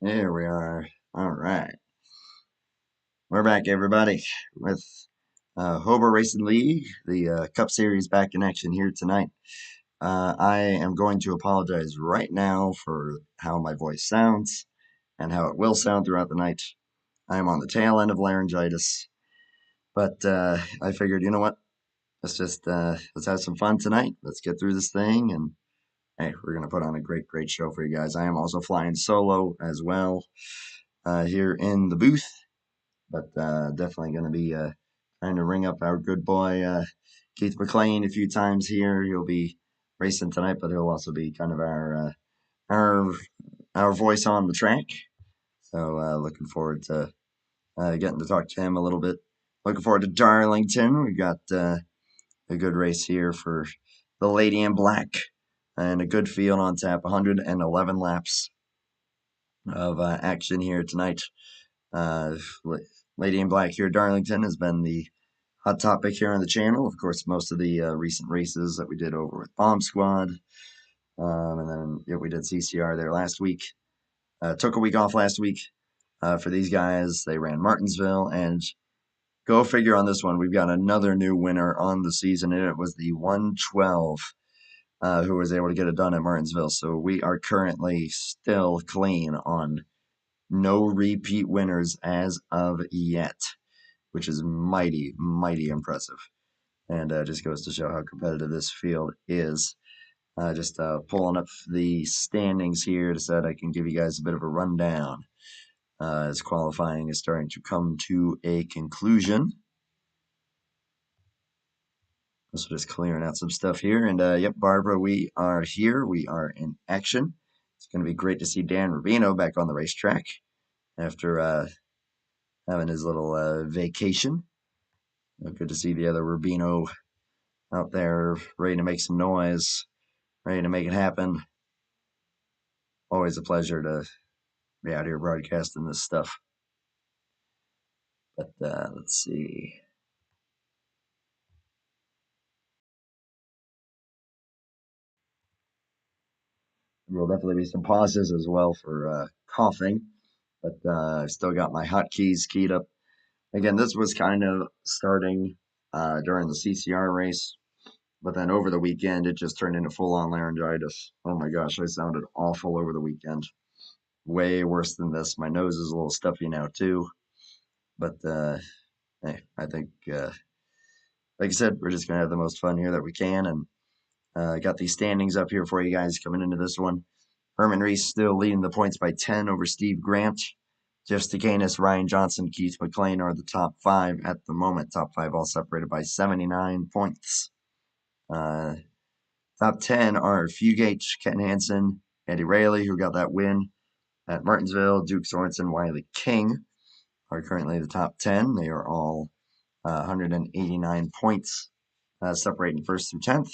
Here we are. All right. We're back, everybody, with HOBO Racing League, the Cup Series back in action here tonight. I am going to apologize right now for how my voice sounds and how it will sound throughout the night. I am on the tail end of laryngitis, but I figured, you know what? Let's have some fun tonight. Let's get through this thing, and hey, we're gonna put on a great show for you guys. I am also flying solo as well here in the booth. But definitely going to be trying to ring up our good boy Keith McLean a few times here. He'll be racing tonight, but he'll also be kind of our our voice on the track. So looking forward to getting to talk to him a little bit. Looking forward to Darlington. We got a good race here for the Lady in Black and a good field on tap. 111 laps of action here tonight. Lady in Black here at Darlington has been the hot topic here on the channel. Of course, most of the recent races that we did over with Bomb Squad. And then we did CCR there last week. Took a week off last week for these guys. They ran Martinsville, and go figure on this one. We've got another new winner on the season, and it was the 112 who was able to get it done at Martinsville. So we are currently still clean on no repeat winners as of yet, which is mighty impressive. And just goes to show how competitive this field is. Just pulling up the standings here so that I can give you guys a bit of a rundown as qualifying is starting to come to a conclusion. So just clearing out some stuff here. And yep, Barbara, we are here. We are in action. It's going to be great to see Dan Rubino back on the racetrack after having his little vacation. Good to see the other Rubino out there ready to make some noise, ready to make it happen. Always a pleasure to be out here broadcasting this stuff. But let's see. There will definitely be some pauses as well for coughing. But I've still got my hotkeys keyed up. Again, this was kind of starting during the CCR race. But then over the weekend, it just turned into full-on laryngitis. Oh my gosh, I sounded awful over the weekend. Way worse than this. My nose is a little stuffy now too. But hey, I think, like I said, we're just gonna have the most fun here that we can. And got these standings up here for you guys coming into this one. Herman Reese still leading the points by 10 over Steve Grant. Jeff Stakanis, Ryan Johnson, Keith McLean are the top five at the moment. Top five all separated by 79 points. Top 10 are Fugate, Ken Hansen, Eddie Rayleigh, who got that win at Martinsville. Duke Sorensen, Wiley King are currently the top 10. They are all 189 points, separating first through 10th.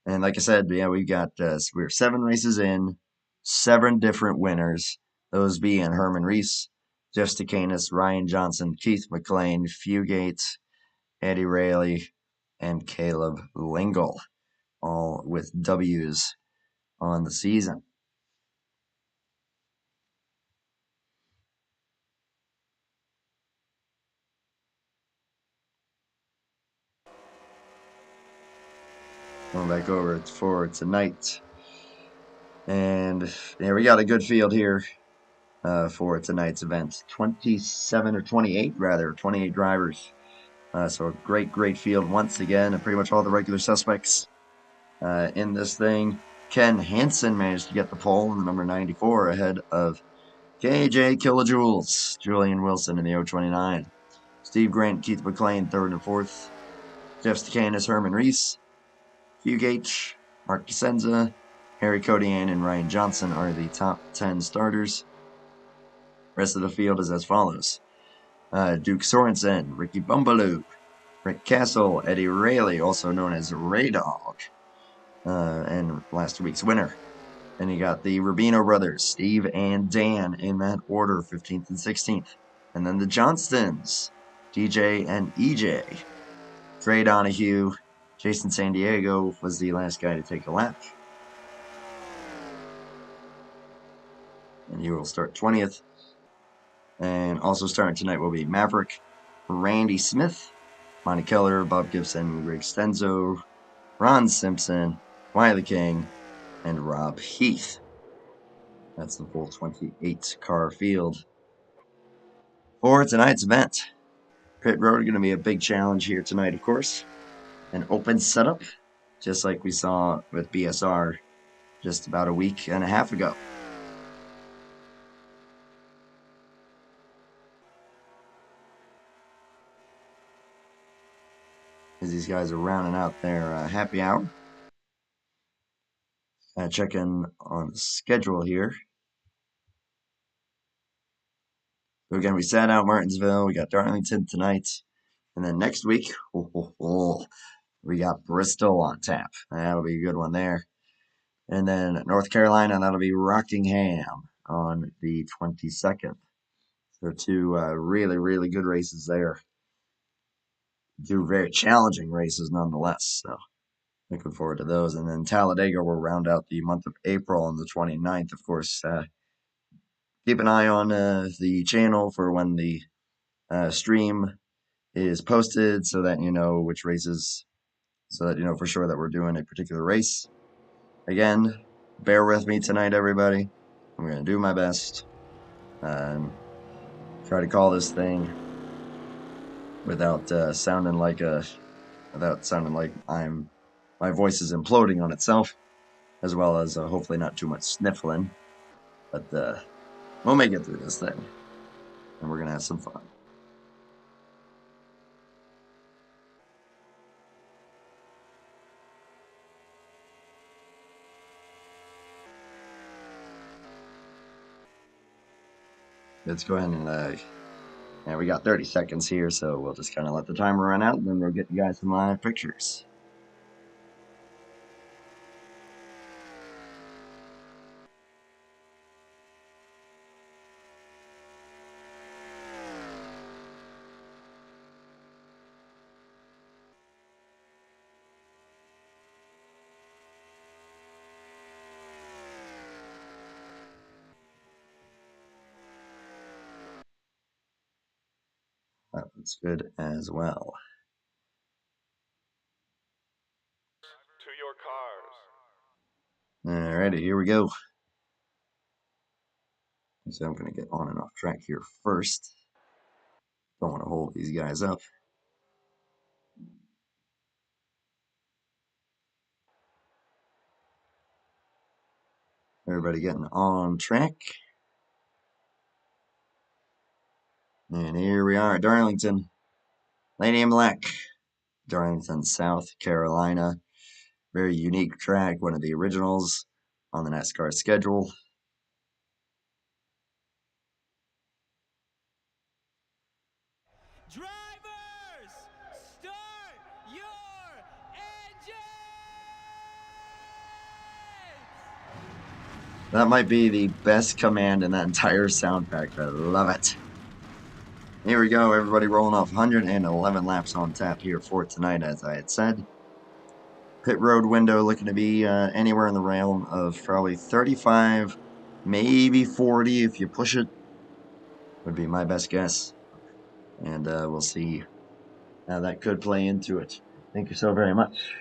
And like I said, yeah, we've got we're 7 races in, 7 different winners. Those being Herman Reese, Jeff Stakanis, Ryan Johnson, Keith McLean, Fugate, Eddie Rayleigh, and Caleb Lingle, all with W's on the season. Going back over for tonight. And yeah, we got a good field here for tonight's event. 27 or 28, rather, 28 drivers. So a great field once again, and pretty much all the regular suspects in this thing. Ken Hansen managed to get the pole in the number 94 ahead of KJ Kilojoules, Julian Wilson in the 029. Steve Grant, Keith McLean, third and fourth. Jeff Stakanis, Herman Reese. Fugate, Mark Cosenza, Harry Codian, and Ryan Johnson are the top 10 starters. Rest of the field is as follows. Duke Sorensen, Ricky Bumbaloo, Rick Castle, Eddie Rayleigh, also known as Ray Dog, and last week's winner. Then you got the Rubino brothers, Steve and Dan, in that order, 15th and 16th. And then the Johnstons, DJ and EJ. Trey Donahue, Jason San Diego was the last guy to take a lap. and he will start 20th. And also starting tonight will be Maverick, Randy Smith, Monty Keller, Bob Gibson, Greg Stenzo, Ron Simpson, Wiley King, and Rob Heath. That's the full 28 car field for tonight's event. Pit road going to be a big challenge here tonight, of course. An open setup, just like we saw with BSR just about a week and a half ago. As these guys are rounding out their happy hour. Checking on the schedule here. So again, we sat out Martinsville. We got Darlington tonight. And then next week, we got Bristol on tap. That'll be a good one there. And then North Carolina, that'll be Rockingham on the 22nd. So two really, really good races there. Two very challenging races nonetheless. So looking forward to those. And then Talladega will round out the month of April on the 29th. Of course, keep an eye on the channel for when the stream is posted so that you know which races, so that you know for sure that we're doing a particular race. Again, bear with me tonight, everybody. I'm going to do my best. Try to call this thing without sounding like my voice is imploding on itself, as well as hopefully not too much sniffling. But we'll make it through this thing, and we're going to have some fun. Let's go ahead and we got 30 seconds here, so we'll just kind of let the timer run out, and then we'll get you guys some live pictures. That looks good as well. To your cars. Alrighty, here we go. So I'm going to get on and off track here first. Don't want to hold these guys up. Everybody getting on track. And here we are, Darlington. Lady in Black. Darlington, South Carolina. Very unique track, one of the originals on the NASCAR schedule. Drivers, start your engines! That might be the best command in that entire sound pack. I love it. Here we go, everybody rolling off 111 laps on tap here for tonight, as I had said. Pit road window looking to be anywhere in the realm of probably 35, maybe 40 if you push it, would be my best guess. And we'll see how that could play into it. Thank you so very much.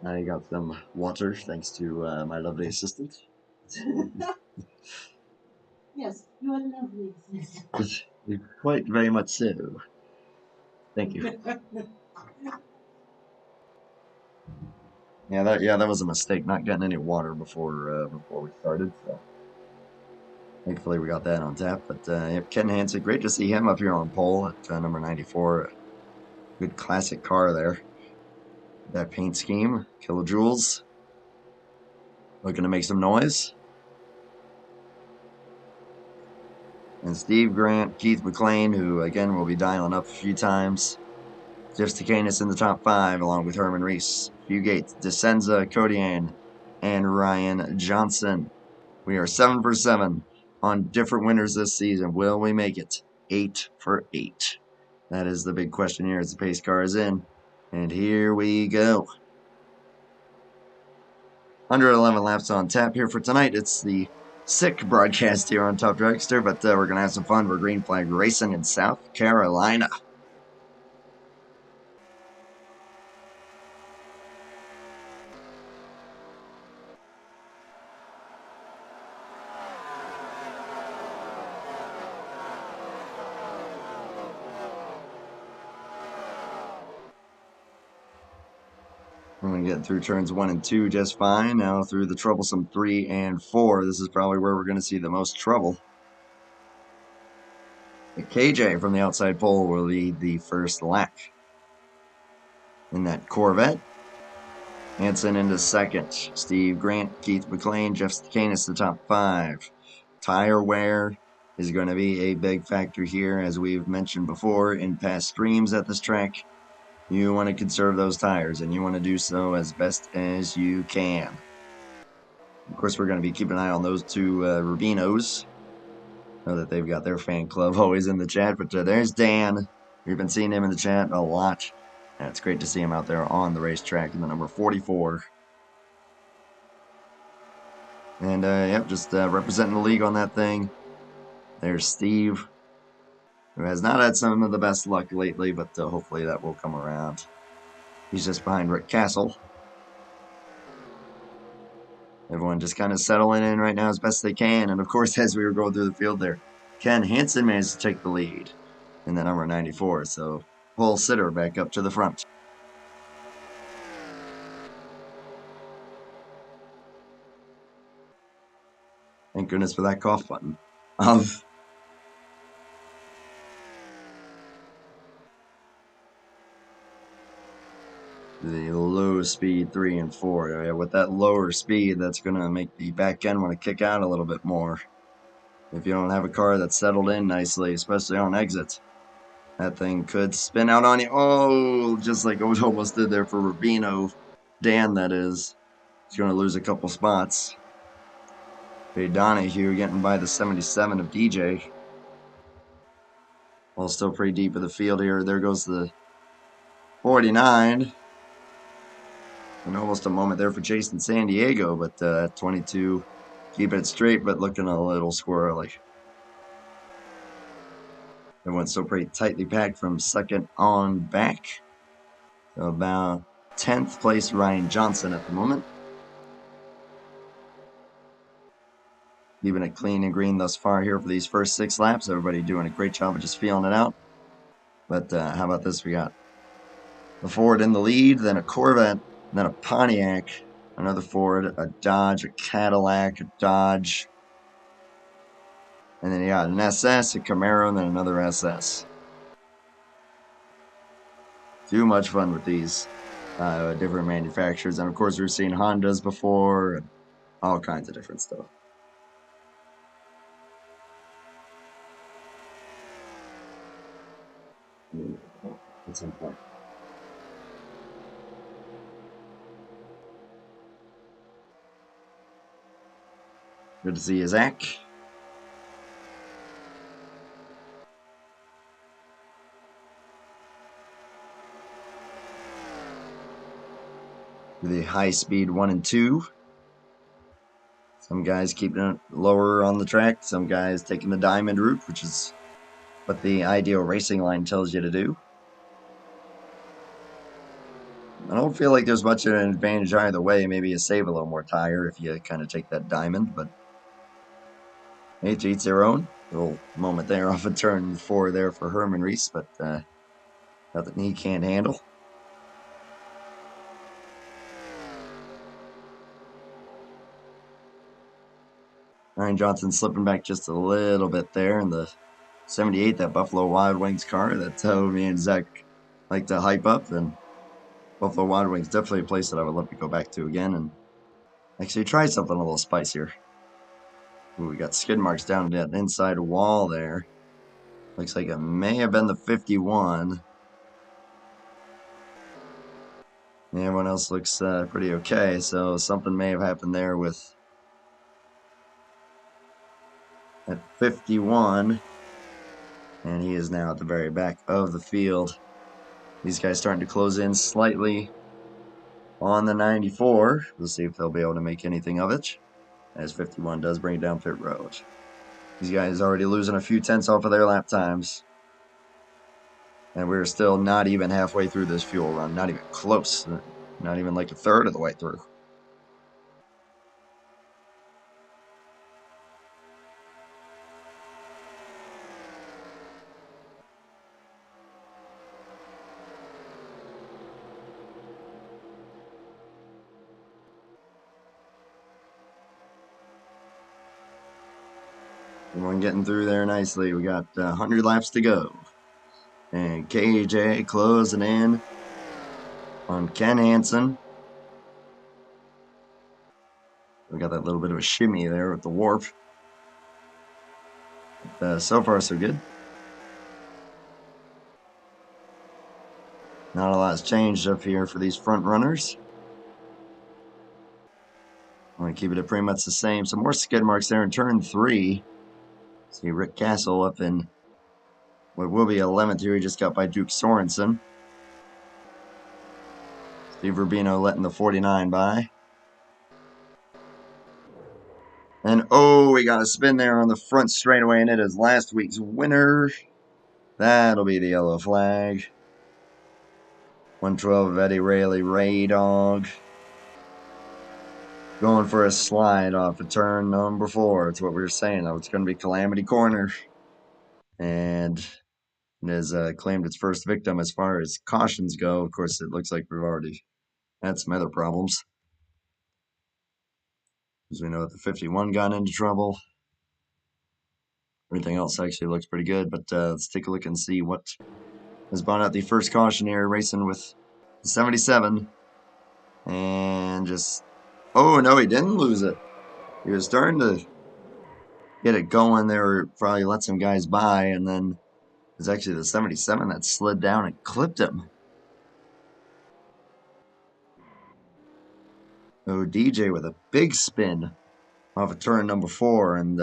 I got some water thanks to my lovely assistant. Yes, you are lovely. Quite very much so. Thank you. Yeah, that was a mistake, not getting any water before we started. So thankfully we got that on tap. But Ken Hansen, great to see him up here on pole at number 94. Good classic car there. That paint scheme, kilojoules. Looking to make some noise. And Steve Grant, Keith McLean, who again will be dialing up a few times. Jeff Stakanis in the top 5, along with Herman Reese, Hugh Gates, DeSenza, Codian, and Ryan Johnson. We are 7 for 7 on different winners this season. Will we make it 8 for 8? That is the big question here as the pace car is in. And here we go. 111 laps on tap here for tonight. It's the sick broadcast here on Top Dragster, but we're going to have some fun. We're green flag racing in South Carolina. I'm going to get through turns 1 and 2 just fine. Now through the troublesome 3 and 4. This is probably where we're going to see the most trouble. KJ from the outside pole will lead the first lap in that Corvette. Hanson into second. Steve Grant, Keith McLean, Jeff Stacanis, the top 5. Tire wear is going to be a big factor here, as we've mentioned before in past streams at this track. You want to conserve those tires, and you want to do so as best as you can. Of course, we're going to be keeping an eye on those two Rubinos. Know that they've got their fan club always in the chat, but there's Dan. We've been seeing him in the chat a lot. And it's great to see him out there on the racetrack in the number 44. And, yep, just representing the league on that thing. There's Steve, who has not had some of the best luck lately, but hopefully that will come around. He's just behind Rick Castle. Everyone just kind of settling in right now as best they can. And, of course, as we were going through the field there, Ken Hansen managed to take the lead in the number 94. So, Paul Sitter back up to the front. Thank goodness for that cough button. The low speed 3 and 4. With that lower speed, that's going to make the back end want to kick out a little bit more. If you don't have a car that's settled in nicely, especially on exits, that thing could spin out on you. Oh, just like it almost did there for Rubino. Dan, that is. He's going to lose a couple spots. Hey, Donahue getting by the 77 of DJ. All still pretty deep in the field here. There goes the 49. And almost a moment there for Jason San Diego, but 22 keeping it straight, but looking a little squirrely. Everyone's still pretty tightly packed from second on back. So about 10th place Ryan Johnson at the moment. Keeping it clean and green thus far here for these first 6 laps. Everybody doing a great job of just feeling it out. But how about this? We got the Ford in the lead, then a Corvette, then a Pontiac, another Ford, a Dodge, a Cadillac, a Dodge. And then you got an SS, a Camaro, and then another SS. Too much fun with these different manufacturers. And of course, we've seen Hondas before, and all kinds of different stuff. At some point. Good to see you, Zach. The high speed 1 and 2. Some guys keeping it lower on the track. Some guys taking the diamond route, which is what the ideal racing line tells you to do. I don't feel like there's much of an advantage either way. Maybe you save a little more tire if you kind of take that diamond, but hey, to each their own. A little moment there off of turn 4 there for Herman Reese, but nothing he can't handle. Ryan Johnson slipping back just a little bit there in the 78, that Buffalo Wild Wings car that me and Zach like to hype up. And Buffalo Wild Wings definitely a place that I would love to go back to again and actually try something a little spicier. Ooh, we got skid marks down that inside wall there. Looks like it may have been the 51. And everyone else looks pretty okay, so something may have happened there with at 51. And he is now at the very back of the field. These guys starting to close in slightly on the 94. We'll see if they'll be able to make anything of it. as 51 does bring it down pit road. These guys already losing a few tenths off of their lap times. And we're still not even halfway through this fuel run. Not even close. Not even like a third of the way through. Everyone getting through there nicely. We got 100 laps to go. And KJ closing in on Ken Hansen. We got that little bit of a shimmy there with the warp. So far, so good. Not a lot's changed up here for these front runners. I'm going to keep it pretty much the same. Some more skid marks there in turn 3. See Rick Castle up in what will be 11th here. He just got by Duke Sorensen. Steve Rubino letting the 49 by. And oh, we got a spin there on the front straightaway, and it is last week's winner. That'll be the yellow flag. 112 of Eddie Rayleigh, Ray Dog. Going for a slide off of turn number 4. It's what we were saying. It's going to be Calamity Corner. And it has claimed its first victim as far as cautions go. Of course, it looks like we've already had some other problems. As we know that the 51 got into trouble. Everything else actually looks pretty good, but let's take a look and see what has brought out the first caution here, racing with the 77. And just, oh no, he didn't lose it. He was starting to get it going there, probably let some guys by, and then it was actually the 77 that slid down and clipped him. Oh, DJ with a big spin off of turn number 4, and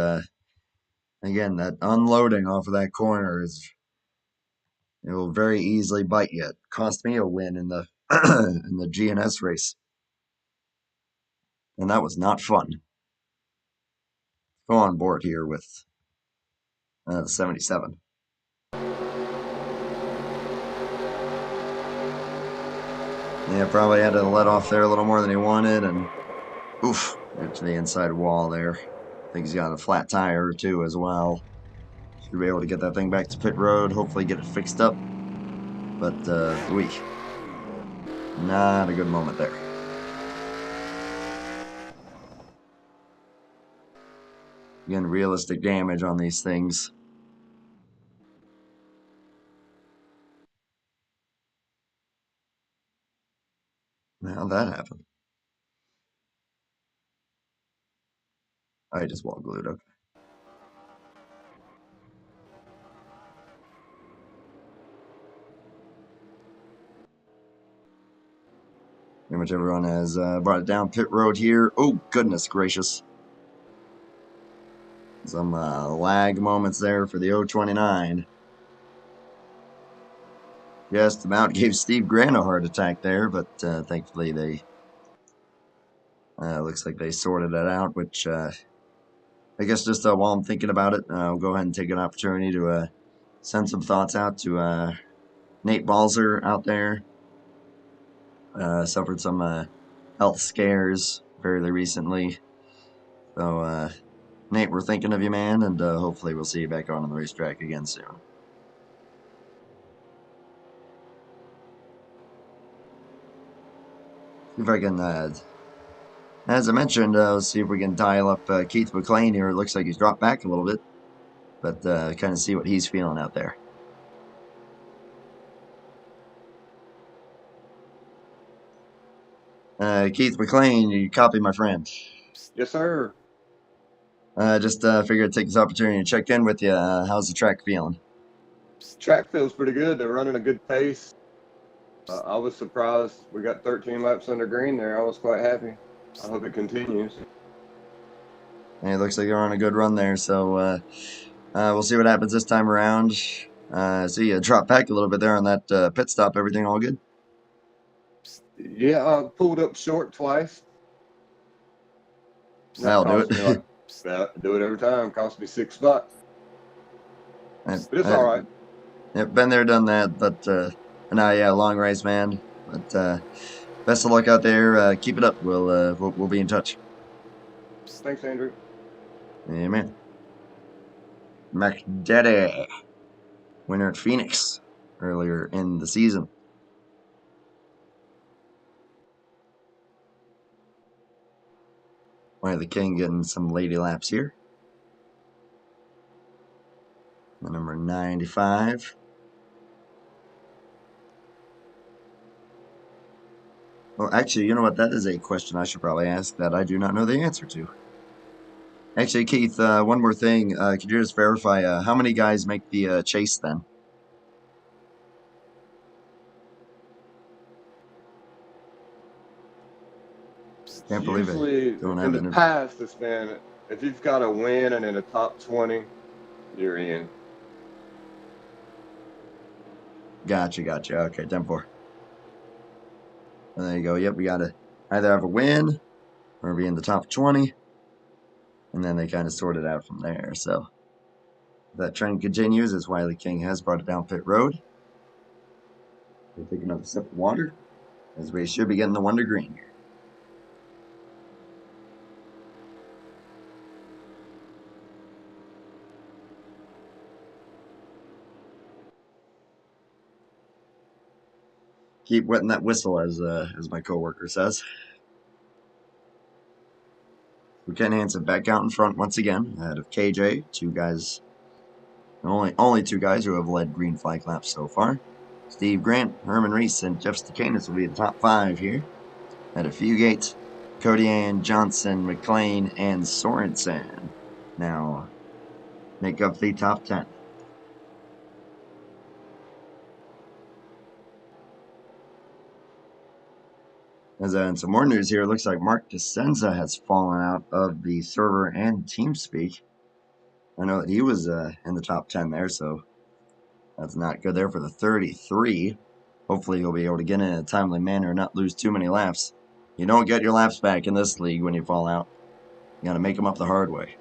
again, that unloading off of that corner it will very easily bite you. It cost me a win in the in the GNS race, and that was not fun. Go on board here with the 77. Yeah, probably had to let off there a little more than he wanted, and oof, right to the inside wall there. I think he's got a flat tire or two as well. Should be able to get that thing back to pit road, hopefully get it fixed up. But, not a good moment there. Again, realistic damage on these things. How'd that happen? I just wall glued, okay. Pretty much everyone has brought it down pit road here. Oh, goodness gracious. Some lag moments there for the 029. Yes, the mount gave Steve Grant a heart attack there, but thankfully they looks like they sorted it out, which I guess just while I'm thinking about it, I'll go ahead and take an opportunity to send some thoughts out to Nate Balzer out there. Suffered some health scares fairly recently. So, Nate, we're thinking of you, man, and hopefully we'll see you back on the racetrack again soon. See if I can, as I mentioned, let's see if we can dial up Keith McLean here. It looks like he's dropped back a little bit, but kind of see what he's feeling out there. Keith McLean, you copy, my friend? Yes, sir. Just figured I'd take this opportunity to check in with you. How's the track feeling? Track feels pretty good. They're running a good pace. I was surprised we got 13 laps under green there. I was quite happy. I hope it continues. Hey, it looks like you're on a good run there, so we'll see what happens this time around. See you drop back a little bit there on that pit stop. Everything all good? Yeah, I pulled up short twice. That I'll do cost me like, it. do it every time. Cost me $6. But it's all right. Yep, been there, done that. But now, yeah, long race, man. But best of luck out there. Keep it up. We'll be in touch. Thanks, Andrew. Amen. McDaddy, winner at Phoenix earlier in the season. Wiley King getting some lady laps here. The number 95. Well, actually, you know what? That is a question I should probably ask that I do not know the answer to. Actually, Keith, one more thing. Could you just verify how many guys make the chase then? Can't believe it. Usually, Don't in have the it. past, it's been if you've got a win and in the top 20, you're in. Gotcha. Okay, 10-4. There you go. Yep, we got to either have a win or be in the top 20. And then they kind of sort it out from there. So if that trend continues as Wiley King has brought it down pit road. We'll take another sip of water as we should be getting the Wonder Green here. Keep wetting that whistle, as my coworker says. Ken Hansen back out in front once again, ahead of KJ. Two guys, only two guys who have led green flag laps so far. Steve Grant, Herman Reese, and Jeff Stakanis will be the top 5 here. Ahead of Fugate, Cody Ann, Johnson, McLean, and Sorensen. Now make up the top 10. As in some more news here, it looks like Mark DeSenza has fallen out of the server and TeamSpeak. I know that he was in the top 10 there, so that's not good there for the 33. Hopefully he'll be able to get in a timely manner and not lose too many laps. You don't get your laps back in this league when you fall out. You got to make them up the hard way.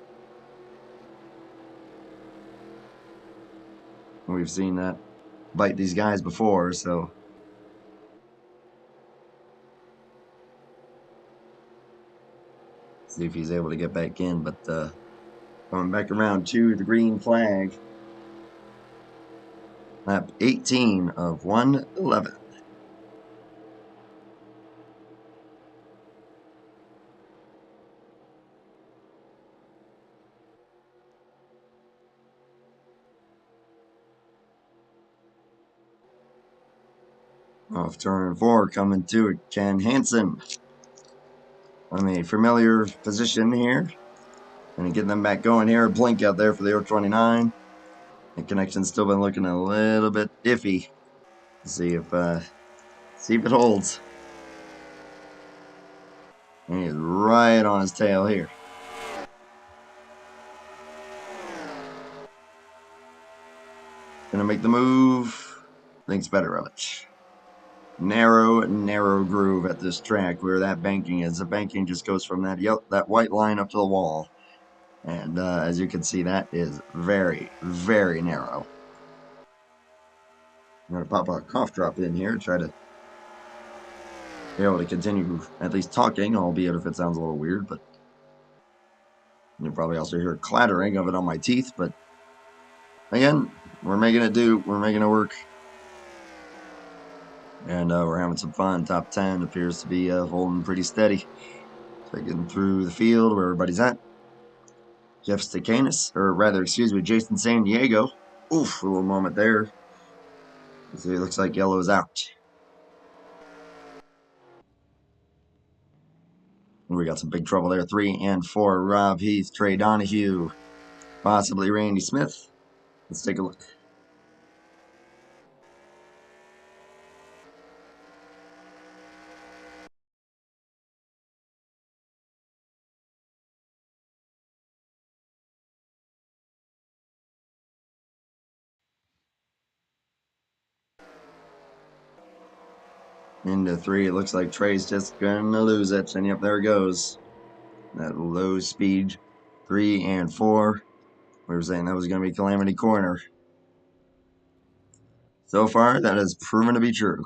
We've seen that bite these guys before, so see if he's able to get back in. But coming back around to the green flag. Lap 18 of 111. Off turn 4, coming to it, Ken Hansen. On a familiar position here. Gonna get them back going here. Blink out there for the 029. The connection's still been looking a little bit iffy. See if it holds. And he's right on his tail here. Gonna make the move. Thinks better of it. Narrow groove at this track where that banking is. The banking just goes from that white line up to the wall. And as you can see, that is very, very narrow. I'm going to pop a cough drop in here, try to be able to continue at least talking, albeit if it sounds a little weird, but you'll probably also hear clattering of it on my teeth, but again, we're making it do, we're making it work, and we're having some fun. Top 10 appears to be holding pretty steady. Taking through the field where everybody's at. Jeff Stakanis, or rather, excuse me, Jason San Diego. Oof, a little moment there. So it looks like yellow is out. We got some big trouble there. 3 and 4. Rob Heath, Trey Donahue, possibly Randy Smith. Let's take a look. Into 3. It looks like Trey's just gonna lose it. And yep, there it goes. that low speed 3 and 4. We were saying that was going to be Calamity Corner. So far, that has proven to be true.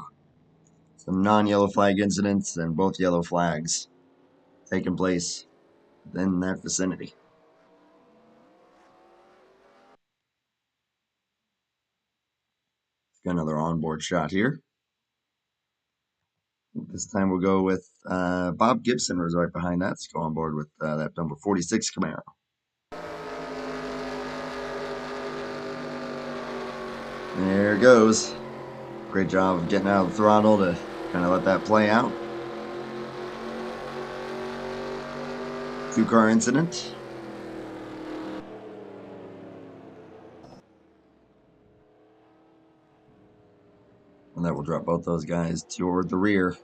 Some non-yellow flag incidents and both yellow flags taking place in that vicinity. Got another onboard shot here. This time we'll go with Bob Gibson was right behind that. Let's go on board with that number 46 Camaro. There it goes. Great job of getting out of the throttle to kind of let that play out. 2-car incident. And that will drop both those guys toward the rear.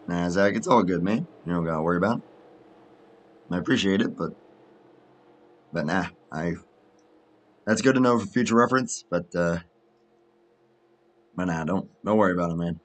Nah, Zach, it's all good, man. You don't gotta worry about it. I appreciate it, but nah, that's good to know for future reference. But nah, don't worry about it, man.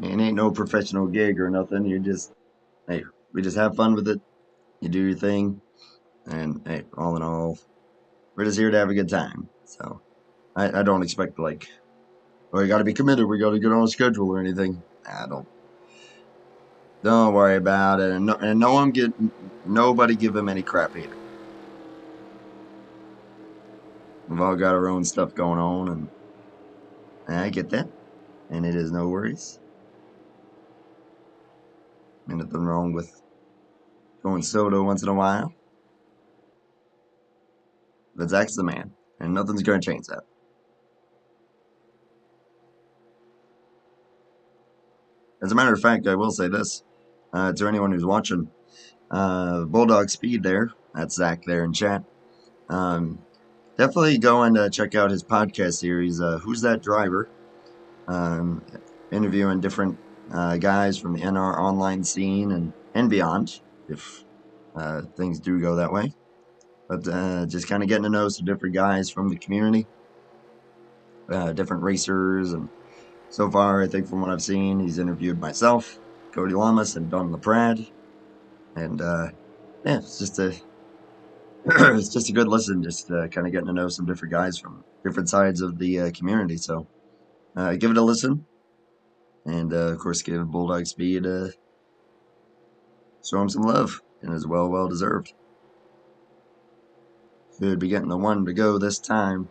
It ain't no professional gig or nothing. You just, hey, we just have fun with it. You do your thing, and hey, all in all, we're just here to have a good time. So I don't expect like, oh, you got to be committed. We got to get on a schedule or anything. Nah, don't worry about it. And nobody give him any crap either. We've all got our own stuff going on, and I get that, and it is no worries. And nothing wrong with going solo once in a while. But Zach's the man, and nothing's going to change that. As a matter of fact, I will say this to anyone who's watching. Bulldog Speed there, that's Zach there in chat. Definitely go and check out his podcast series, Who's That Driver? Interviewing different guys from the NR Online scene and beyond, if things do go that way. But just kind of getting to know some different guys from the community, different racers, and so far, I think from what I've seen, he's interviewed myself, Cody Lamas, and Don LaPrade, and yeah, it's just a it's just a good listen, just kind of getting to know some different guys from different sides of the community. So give it a listen, and of course, give Bulldog Speed show him some love, and as well deserved. Should be getting the one to go this time.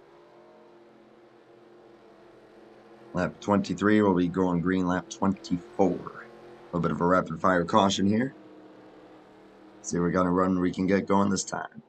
Lap 23 will be going green. Lap 24. A little bit of a rapid fire caution here. See what kind of run we can get going this time.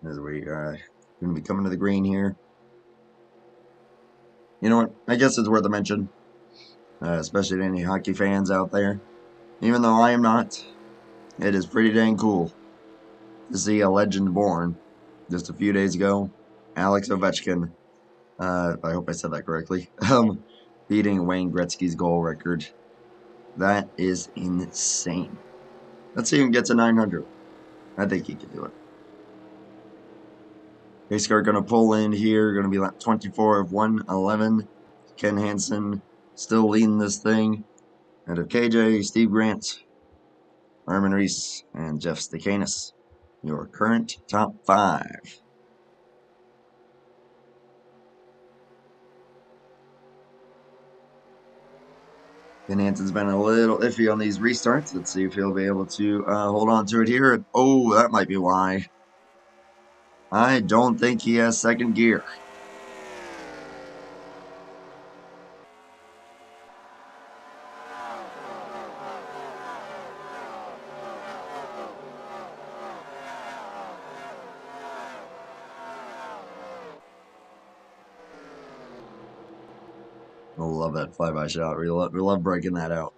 as we are going to be coming to the green here. You know what? I guess it's worth a mention, especially to any hockey fans out there. Even though I am not, it is pretty dang cool to see a legend born just a few days ago. Alex Ovechkin, I hope I said that correctly, beating Wayne Gretzky's goal record. That is insane. Let's see if he gets a 900. I think he can do it. Race car going to pull in here. Going to be lap 24 of 111. Ken Hansen still leading this thing. Out of KJ, Steve Grant, Armin Reese, and Jeff Stakanis. Your current top 5. Ken Hansen's been a little iffy on these restarts. Let's see if he'll be able to hold on to it here. Oh, that might be why. I don't think he has second gear. I love that flyby shot. We love breaking that out.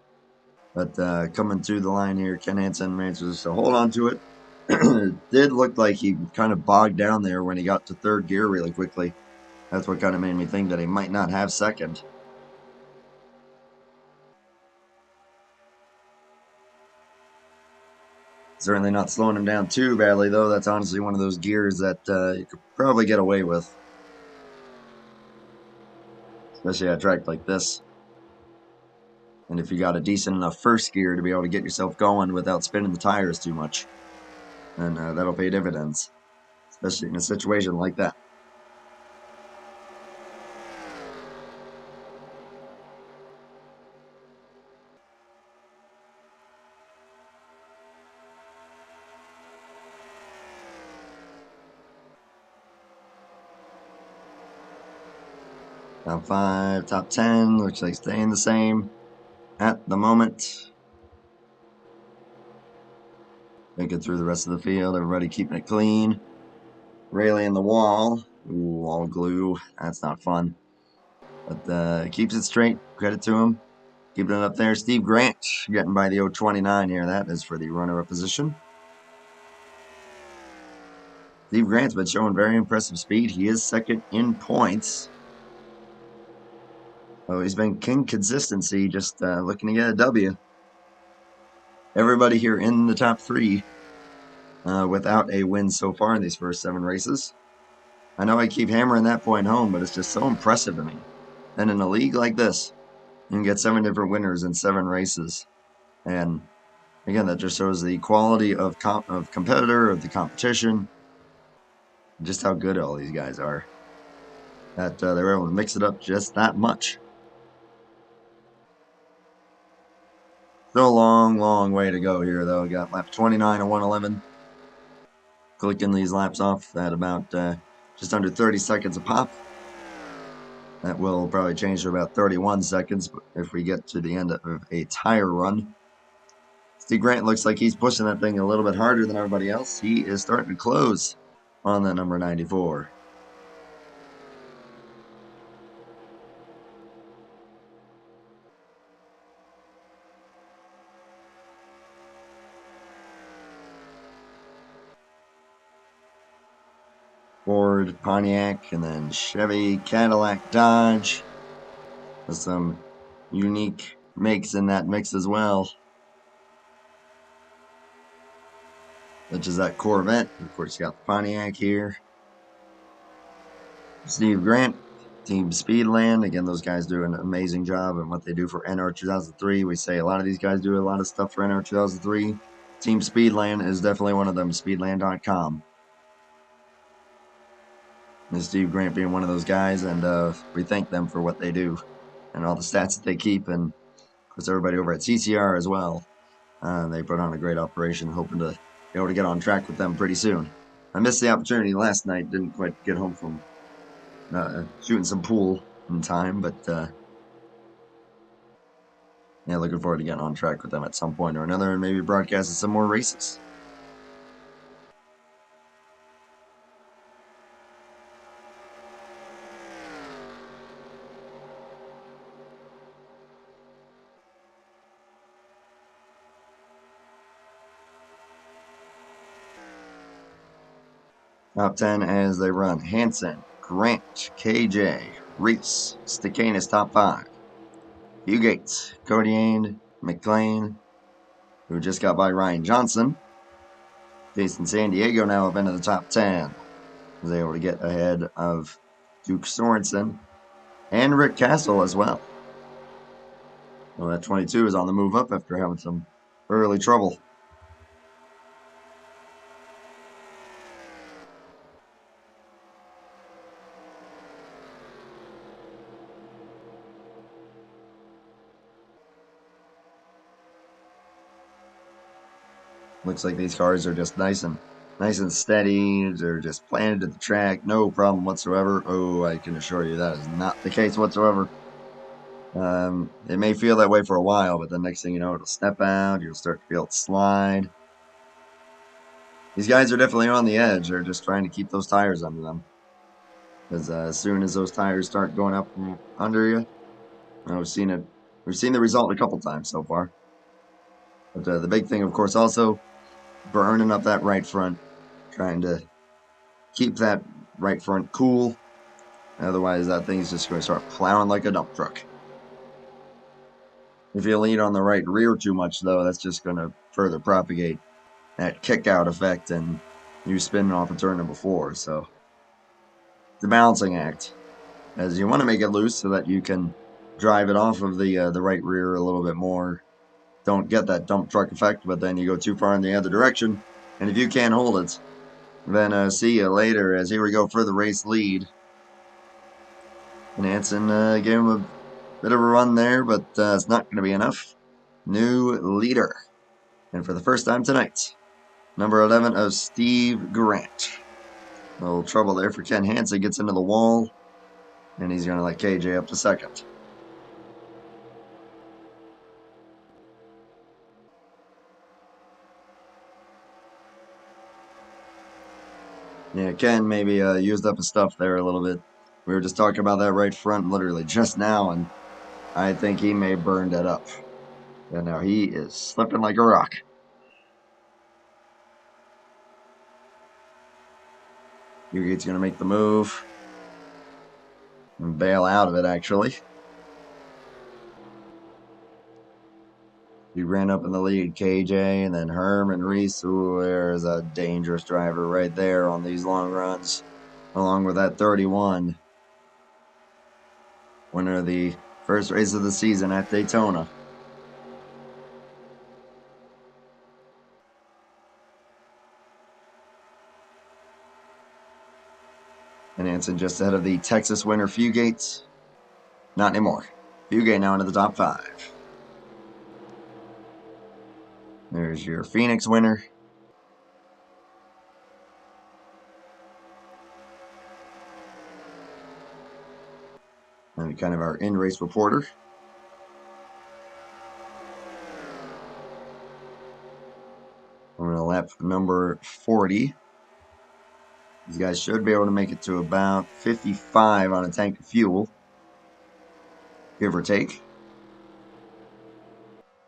But coming through the line here, Ken Hansen manages to hold on to it. It did look like he kind of bogged down there when he got to third gear really quickly. That's what kind of made me think that he might not have second. Certainly not slowing him down too badly, though. That's honestly one of those gears that you could probably get away with. Especially at a track like this. And if you got a decent enough first gear to be able to get yourself going without spinning the tires too much, then that'll pay dividends. Especially in a situation like that. Top 5, top 10, looks like staying the same at the moment. Making through the rest of the field, everybody keeping it clean. Railing the wall. Ooh, wall glue. That's not fun. But keeps it straight. Credit to him. Keeping it up there. Steve Grant getting by the 029 here. That is for the runner-up position. Steve Grant's been showing very impressive speed. He is second in points. Oh, he's been king consistency, just looking to get a W. Everybody here in the top 3 without a win so far in these first 7 races. I know I keep hammering that point home, but it's just so impressive to me. And in a league like this, you can get 7 different winners in 7 races. And again, that just shows the quality of competitor, of the competition, just how good all these guys are. That they're able to mix it up just that much. Still a long, long way to go here, though. Got lap 29 of 111. Clicking these laps off at about just under 30 seconds a pop. That will probably change to about 31 seconds if we get to the end of a tire run. Steve Grant looks like he's pushing that thing a little bit harder than everybody else. He is starting to close on the number 94. Ford, Pontiac, and then Chevy, Cadillac, Dodge. With some unique makes in that mix as well. Such as that Corvette. Of course, you got the Pontiac here. Steve Grant, Team Speedland. Again, those guys do an amazing job in what they do for NR2003. We say a lot of these guys do a lot of stuff for NR2003. Team Speedland is definitely one of them, speedland.com. And Steve Grant being one of those guys, and we thank them for what they do and all the stats that they keep, and of course everybody over at CCR as well. They put on a great operation, hoping to be able to get on track with them pretty soon. I missed the opportunity last night, didn't quite get home from shooting some pool in time, but yeah, looking forward to getting on track with them at some point or another, and maybe broadcasting some more races. Top 10 as they run. Hanson, Grant, KJ, Reese, Stakanis top 5. Fugate, Codiane, McLean, who just got by Ryan Johnson. Jason San Diego now up into the top 10. Was able to get ahead of Duke Sorensen and Rick Castle as well. Well, that 22 is on the move up after having some early trouble. Looks like these cars are just nice and steady. They're just planted to the track, no problem whatsoever. Oh, I can assure you that is not the case whatsoever. It may feel that way for a while, but the next thing you know, it'll step out. You'll start to feel it slide. These guys are definitely on the edge. They're just trying to keep those tires under them. Because as soon as those tires start going up under you, we've seen it. We've seen the result a couple times so far. But the big thing, of course, also burning up that right front, trying to keep that right front cool. Otherwise, that thing's just going to start plowing like a dump truck. If you lean on the right rear too much, though, that's just going to further propagate that kick out effect and you spinning off a turn number 4. So it's a balancing act, as you want to make it loose so that you can drive it off of the right rear a little bit more. Don't get that dump truck effect, but then you go too far in the other direction, and if you can't hold it, then see you later. As here we go for the race lead. And Hanson gave him a bit of a run there, but it's not going to be enough. New leader, and for the first time tonight, number 11 of Steve Grant. A little trouble there for Ken Hansen. Gets into the wall, and he's going to let KJ up to second. Yeah, Ken maybe used up his stuff there a little bit. We were just talking about that right front literally just now, and I think he may have burned it up. And now he is slipping like a rock. Hugate's going to make the move and bail out of it, actually. He ran up in the lead, KJ, and then Herman Reese. Ooh, there's a dangerous driver right there on these long runs, along with that 31. Winner of the first race of the season at Daytona. And Hanson just ahead of the Texas winner, Fugate. Not anymore. Fugate now into the top 5. There's your Phoenix winner. And kind of our in-race reporter. We're going to lap number 40. These guys should be able to make it to about 55 on a tank of fuel, give or take.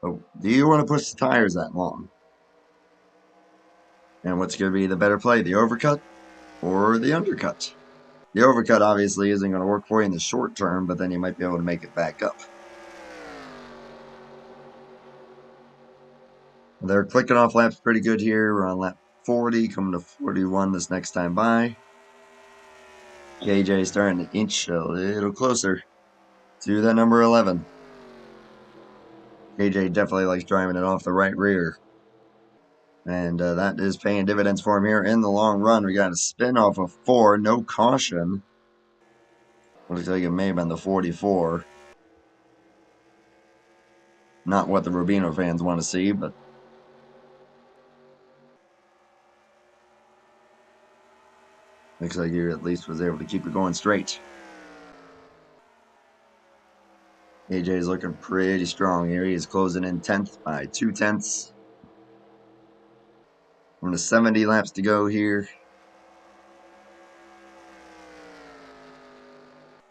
Oh, do you want to push the tires that long? And what's going to be the better play, the overcut or the undercut? The overcut obviously isn't going to work for you in the short term, but then you might be able to make it back up. They're clicking off laps pretty good here. We're on lap 40, coming to 41 this next time by. KJ starting to inch a little closer to that number 11. KJ definitely likes driving it off the right rear. And that is paying dividends for him here in the long run. We got a spin off of 4, no caution. Looks like it may have been the 44. Not what the Rubino fans want to see, but looks like he at least was able to keep it going straight. AJ is looking pretty strong here. He is closing in 10th by 2 tenths. From the 70 laps to go here.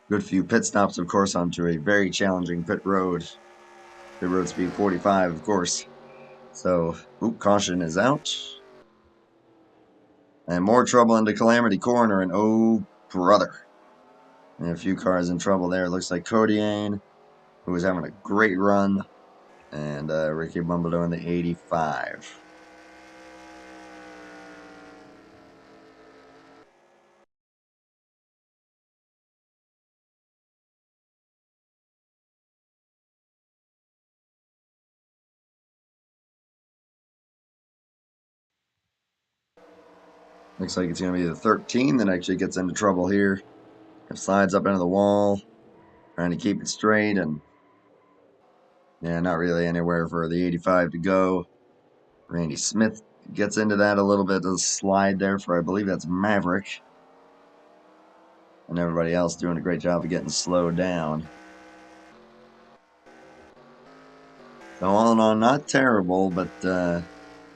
Good few pit stops, of course, onto a very challenging pit road. Pit road speed 45, of course. So, caution is out. And more trouble into Calamity Corner, and oh, brother. And a few cars in trouble there. It looks like Codiane, who was having a great run, and Ricky Bumbledo in the 85. Looks like it's going to be the 13 that actually gets into trouble here. It slides up into the wall, trying to keep it straight, and yeah, not really anywhere for the 85 to go. Randy Smith gets into that a little bit of a slide there for, I believe that's Maverick. And everybody else doing a great job of getting slowed down. So all in all, not terrible, but yeah,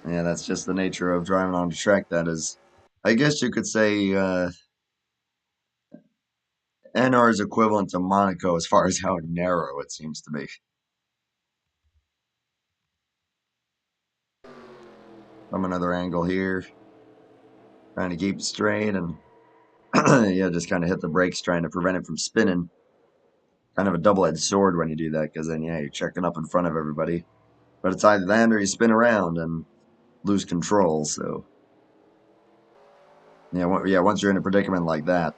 that's just the nature of driving on the track. That is, I guess you could say, NR is equivalent to Monaco as far as how narrow it seems to be. From another angle here, trying to keep it straight, and yeah, just kind of hit the brakes trying to prevent it from spinning. Kind of a double-edged sword when you do that, because then, yeah, you're checking up in front of everybody. But it's either that or you spin around and lose control, so... Yeah, once you're in a predicament like that,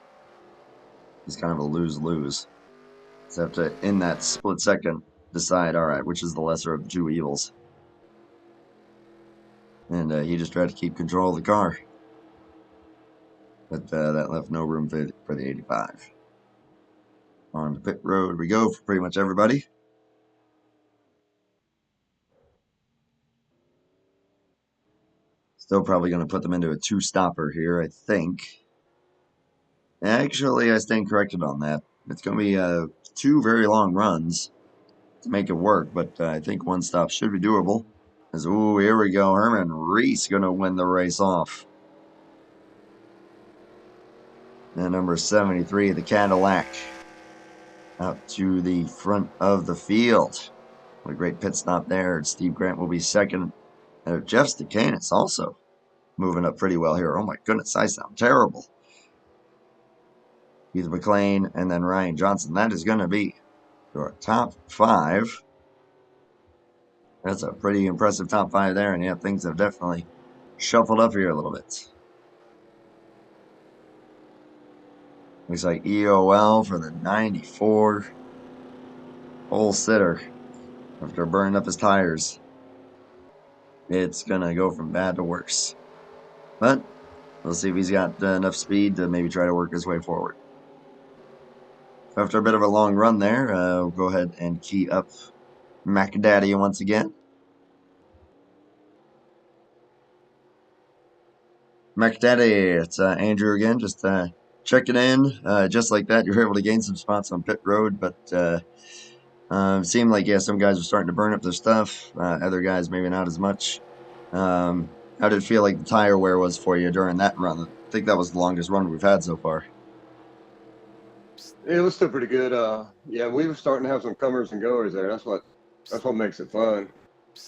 it's kind of a lose-lose. So you have to, in that split second, decide, alright, which is the lesser of the two evils. And he just tried to keep control of the car. But that left no room for the 85. On the pit road we go for pretty much everybody. Still probably going to put them into a two-stopper here, I think. Actually, I stand corrected on that. It's going to be two very long runs to make it work, but I think one stop should be doable. As, ooh, here we go. Herman Reese going to win the race off. And number 73, the Cadillac, out to the front of the field. What a great pit stop there. Steve Grant will be second. And Jeff Stakanis also moving up pretty well here. Oh my goodness, I sound terrible. Heath McLean and then Ryan Johnson. That is going to be your top five. That's a pretty impressive top five there. And yeah, things have definitely shuffled up here a little bit. Looks like EOL for the 94. Pole sitter. After burning up his tires, it's going to go from bad to worse. But we'll see if he's got enough speed to maybe try to work his way forward. After a bit of a long run there, we'll go ahead and key up McDaddy once again. McDaddy, it's Andrew again, just checking in. Just like that, you're able to gain some spots on pit road, but seemed like, yeah, some guys are starting to burn up their stuff. Other guys, maybe not as much. How did it feel like the tire wear was for you during that run? I think that was the longest run we've had so far. It was still pretty good. Yeah, we were starting to have some comers and goers there. That's what makes it fun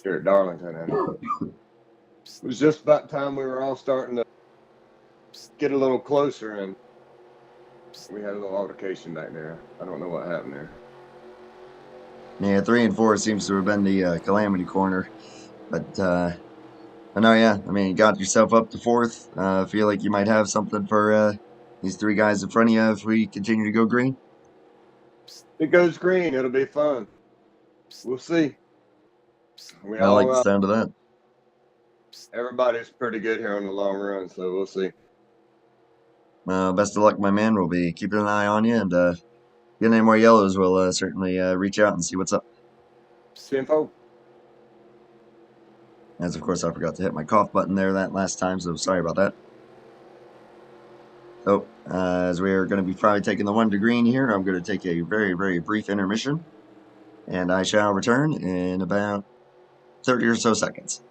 here at Darlington. And it was just about time we were all starting to get a little closer, and we had a little altercation back there. I don't know what happened there. Yeah, 3 and 4 seems to have been the calamity corner, but I know, yeah. I mean, you got yourself up to fourth. Feel like you might have something for these three guys in front of you if we continue to go green. It goes green. It'll be fun. We'll see. I like the sound of that. Everybody's pretty good here on the long run, so we'll see. Best of luck, my man. We'll be keeping an eye on you, and get any more yellows, we'll certainly reach out and see what's up. 10-4. As of course, I forgot to hit my cough button there that last time, so sorry about that. So, as we are going to be probably taking the one to green here, I'm going to take a very, very brief intermission, and I shall return in about 30 or so seconds.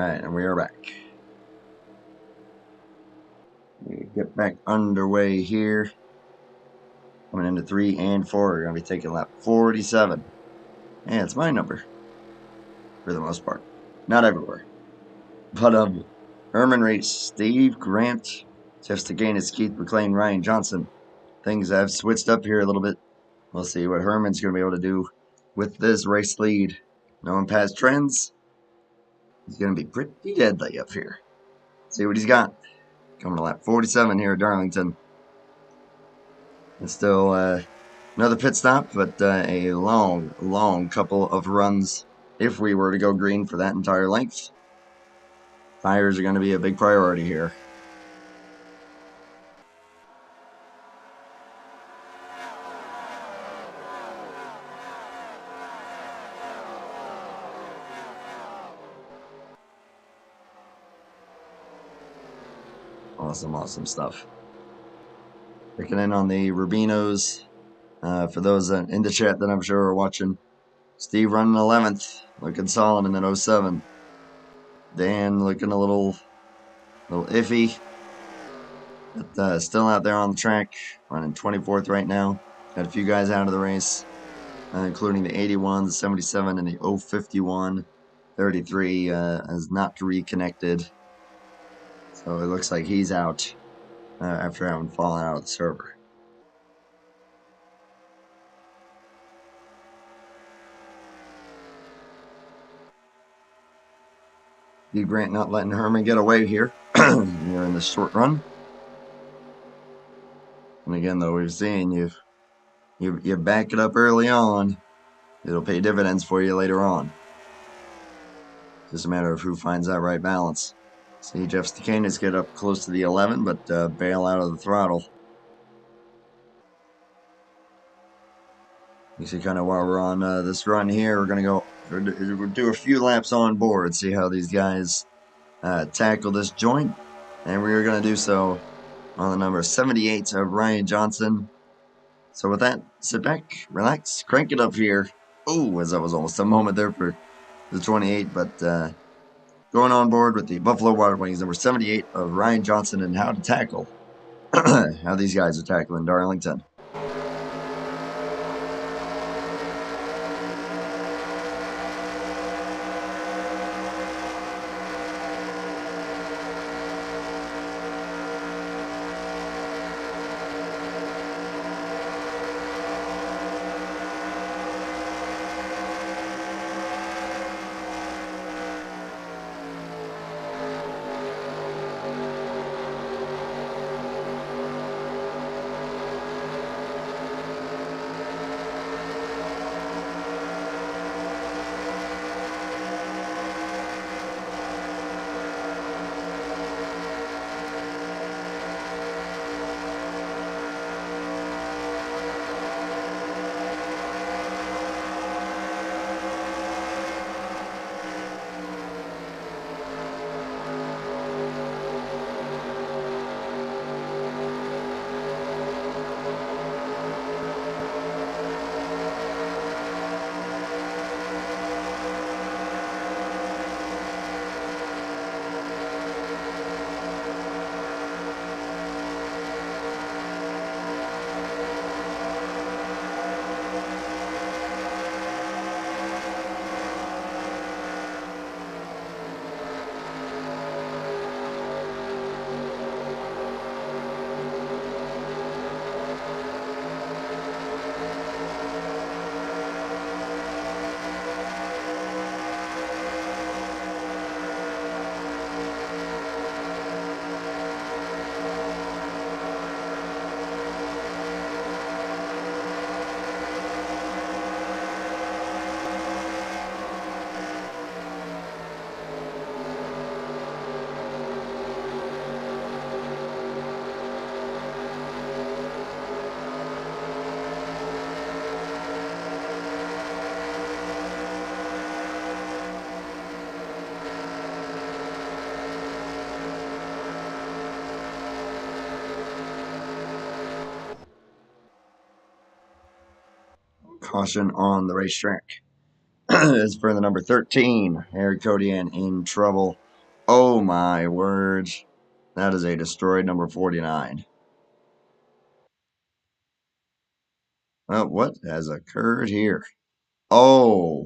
Alright, and we are back. We get back underway here. Coming into 3 and 4. We're going to be taking lap 47. And it's my number. For the most part. Not everywhere. But Herman Race, Steve Grant, Jeff Staganis, Keith McLean, Ryan Johnson. Things have switched up here a little bit. We'll see what Herman's going to be able to do with this race lead. Knowing past trends, he's going to be pretty deadly up here. See what he's got. Coming to lap 47 here at Darlington. It's still another pit stop, but a long couple of runs if we were to go green for that entire length. Tires are going to be a big priority here. Awesome stuff. Checking in on the Rubinos. For those in the chat that I'm sure are watching. Steve running 11th. Looking solid in that 07. Dan looking a little iffy. But still out there on the track. Running 24th right now. Got a few guys out of the race. Including the 81, the 77, and the 051. 33 has not reconnected. So it looks like he's out after having fallen out of the server. Steve Grant not letting Herman get away here. Here in the short run. And again, though, we've seen you back it up early on, it'll pay dividends for you later on. Just a matter of who finds that right balance. See Jeff Stakanis get up close to the 11, but bail out of the throttle. You see kind of while we're on this run here, we're going to do a few laps on board, see how these guys tackle this joint. And we're going to do so on the number 78 of Ryan Johnson. So with that, sit back, relax, crank it up here. Oh, as that was almost a moment there for the 28, but going on board with the Buffalo Water Wings, number 78 of Ryan Johnson, and how to tackle, how these guys are tackling Darlington. Caution on the racetrack. As for the number 13, Eric Codian in trouble. Oh my word. That is a destroyed number 49. Well, what has occurred here? Oh.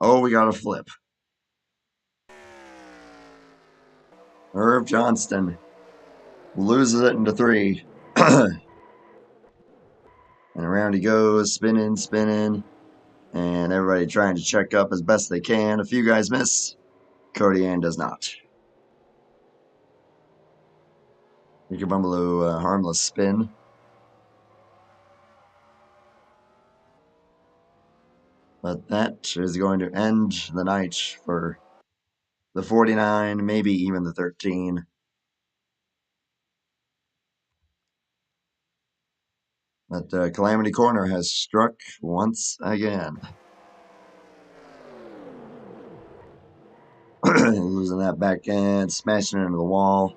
Oh, we got a flip. Irv Johnston loses it into 3. And around he goes, spinning, spinning. And everybody trying to check up as best they can. A few guys miss. Cody Ann does not. Ricky Bumbaloo, harmless spin. But that is going to end the night for the 49, maybe even the 13. But Calamity Corner has struck once again. Losing that back end, smashing into the wall.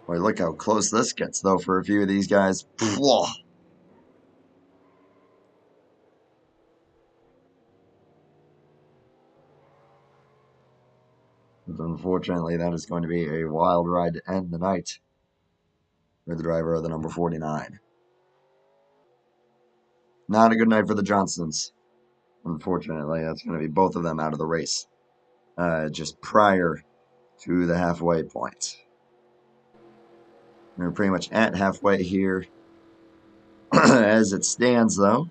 Boy, look how close this gets, though, for a few of these guys. But unfortunately, that is going to be a wild ride to end the night for the driver of the number 49. Not a good night for the Johnsons. Unfortunately, that's going to be both of them out of the race just prior to the halfway point. We're pretty much at halfway here as it stands, though.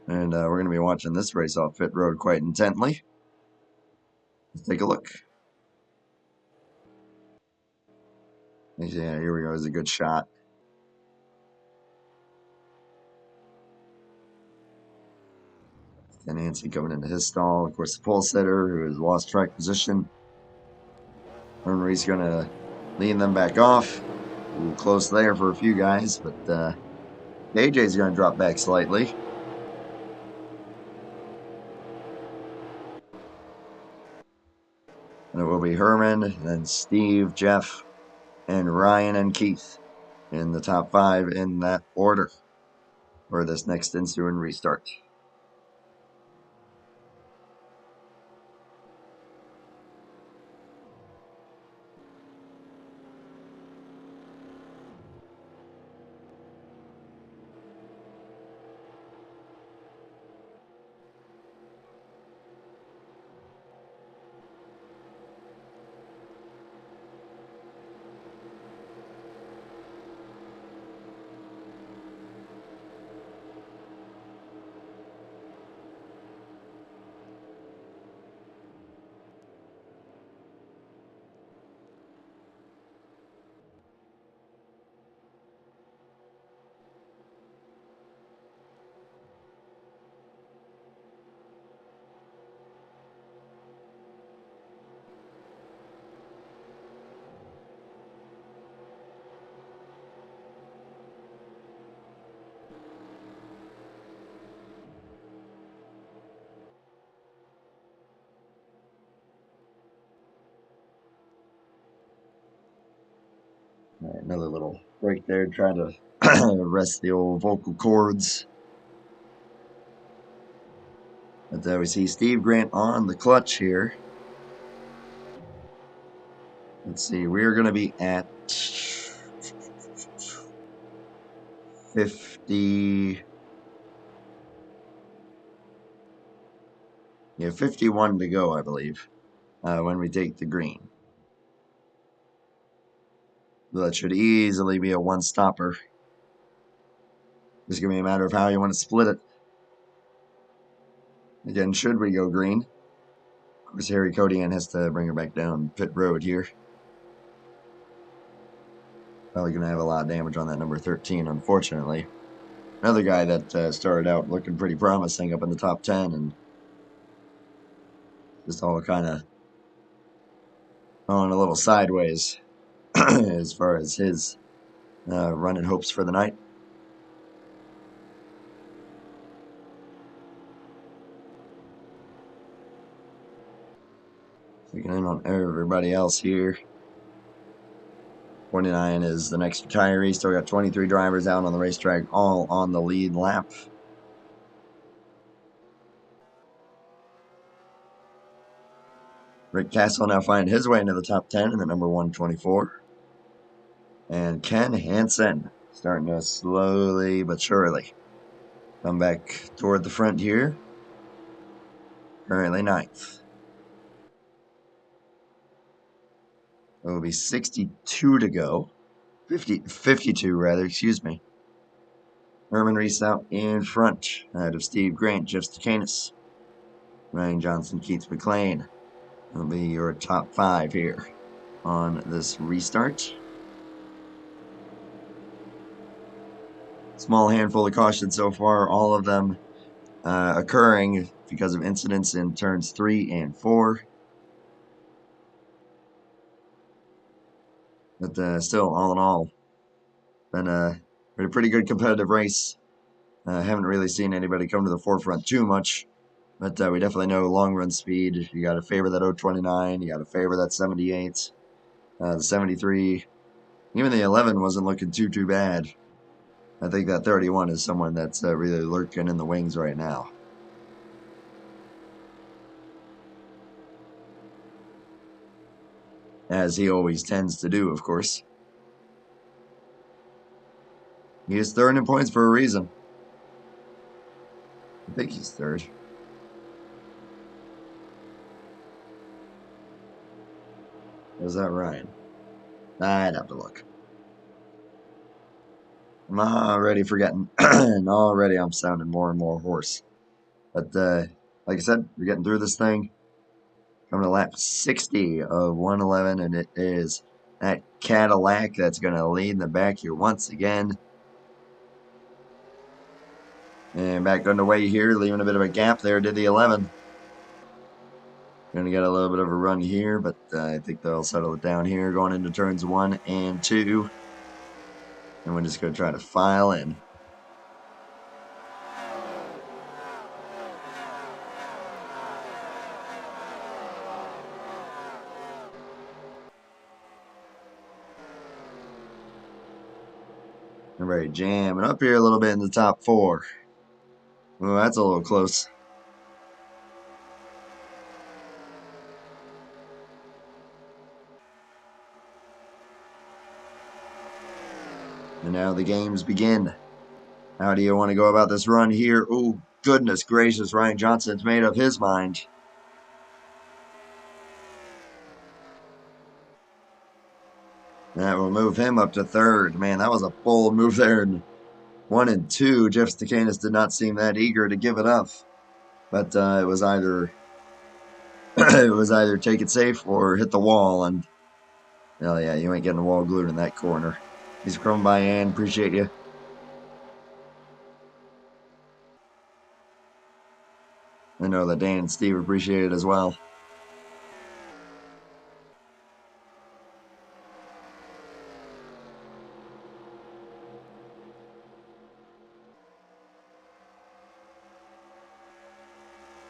And we're going to be watching this race off pit road quite intently. Let's take a look. Yeah, here we go. It's a good shot. And Nancy coming into his stall. Of course, the pole setter who has lost track position. Henry's going to lean them back off. A little close there for a few guys, but AJ's going to drop back slightly. And it will be Herman, then Steve, Jeff, and Ryan and Keith in the top 5 in that order for this next ensuing restart. All right, another little break there, trying to rest the old vocal cords. But we see Steve Grant on the clutch here. Let's see, we're going to be at 50. Yeah, 51 to go, I believe, when we take the green. That should easily be a one-stopper. It's going to be a matter of how you want to split it. Again, should we go green? Of course, Harry Codian has to bring her back down pit road here. Probably going to have a lot of damage on that number 13, unfortunately. Another guy that started out looking pretty promising up in the top 10 and just all kind of going a little sideways as far as his running hopes for the night. Looking in on everybody else here. 29 is the next retiree. Still got 23 drivers out on the racetrack, all on the lead lap. Rick Castle now find his way into the top 10 in the number 124. And Ken Hansen starting to slowly but surely come back toward the front here. Currently 9th. It will be 62 to go. 52 rather, excuse me. Herman Reese out in front, ahead of Steve Grant, Jeff Stacanis, Ryan Johnson, Keith McLean. That'll be your top 5 here on this restart. Small handful of cautions so far, all of them occurring because of incidents in turns 3 and 4. But still, all in all, been a pretty good competitive race. Haven't really seen anybody come to the forefront too much, but we definitely know long run speed. You got to favor that 029, you got to favor that 78, the 73, even the 11 wasn't looking too bad. I think that 31 is someone that's really lurking in the wings right now. As he always tends to do, of course. He is third in points for a reason. I think he's third. Is that Ryan? I'd have to look. I'm already forgetting, and already I'm sounding more and more hoarse. But like I said, we're getting through this thing. Coming to lap 60 of 111, and it is that Cadillac that's going to lead in the back here once again. And back underway here, leaving a bit of a gap there to the 11. Going to get a little bit of a run here, but I think they'll settle it down here going into turns 1 and 2. And we're just going to try to file in. Everybody jamming up here a little bit in the top 4. Oh, that's a little close. And now the games begin. How do you want to go about this run here? Oh, goodness gracious, Ryan Johnson's made up his mind. That will move him up to 3rd. Man, that was a bold move there. In 1 and 2, Jeff Stacanis did not seem that eager to give it up. But it was either take it safe or hit the wall. And hell yeah, you ain't getting the wall glued in that corner. He's coming by, Ann. Appreciate you. I know that Dan and Steve appreciate it as well.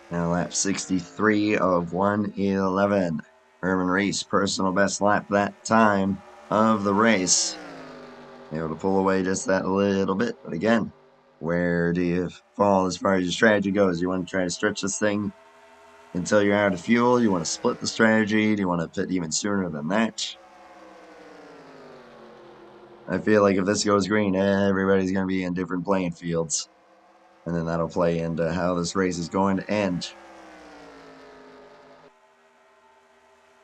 Now lap 63 of 111. Herman Reese, personal best lap that time of the race. Able to pull away just that little bit. But again, where do you fall as far as your strategy goes? You want to try to stretch this thing until you're out of fuel? You want to split the strategy? Do you want to pit even sooner than that? I feel like if this goes green, everybody's going to be in different playing fields. And then that'll play into how this race is going to end.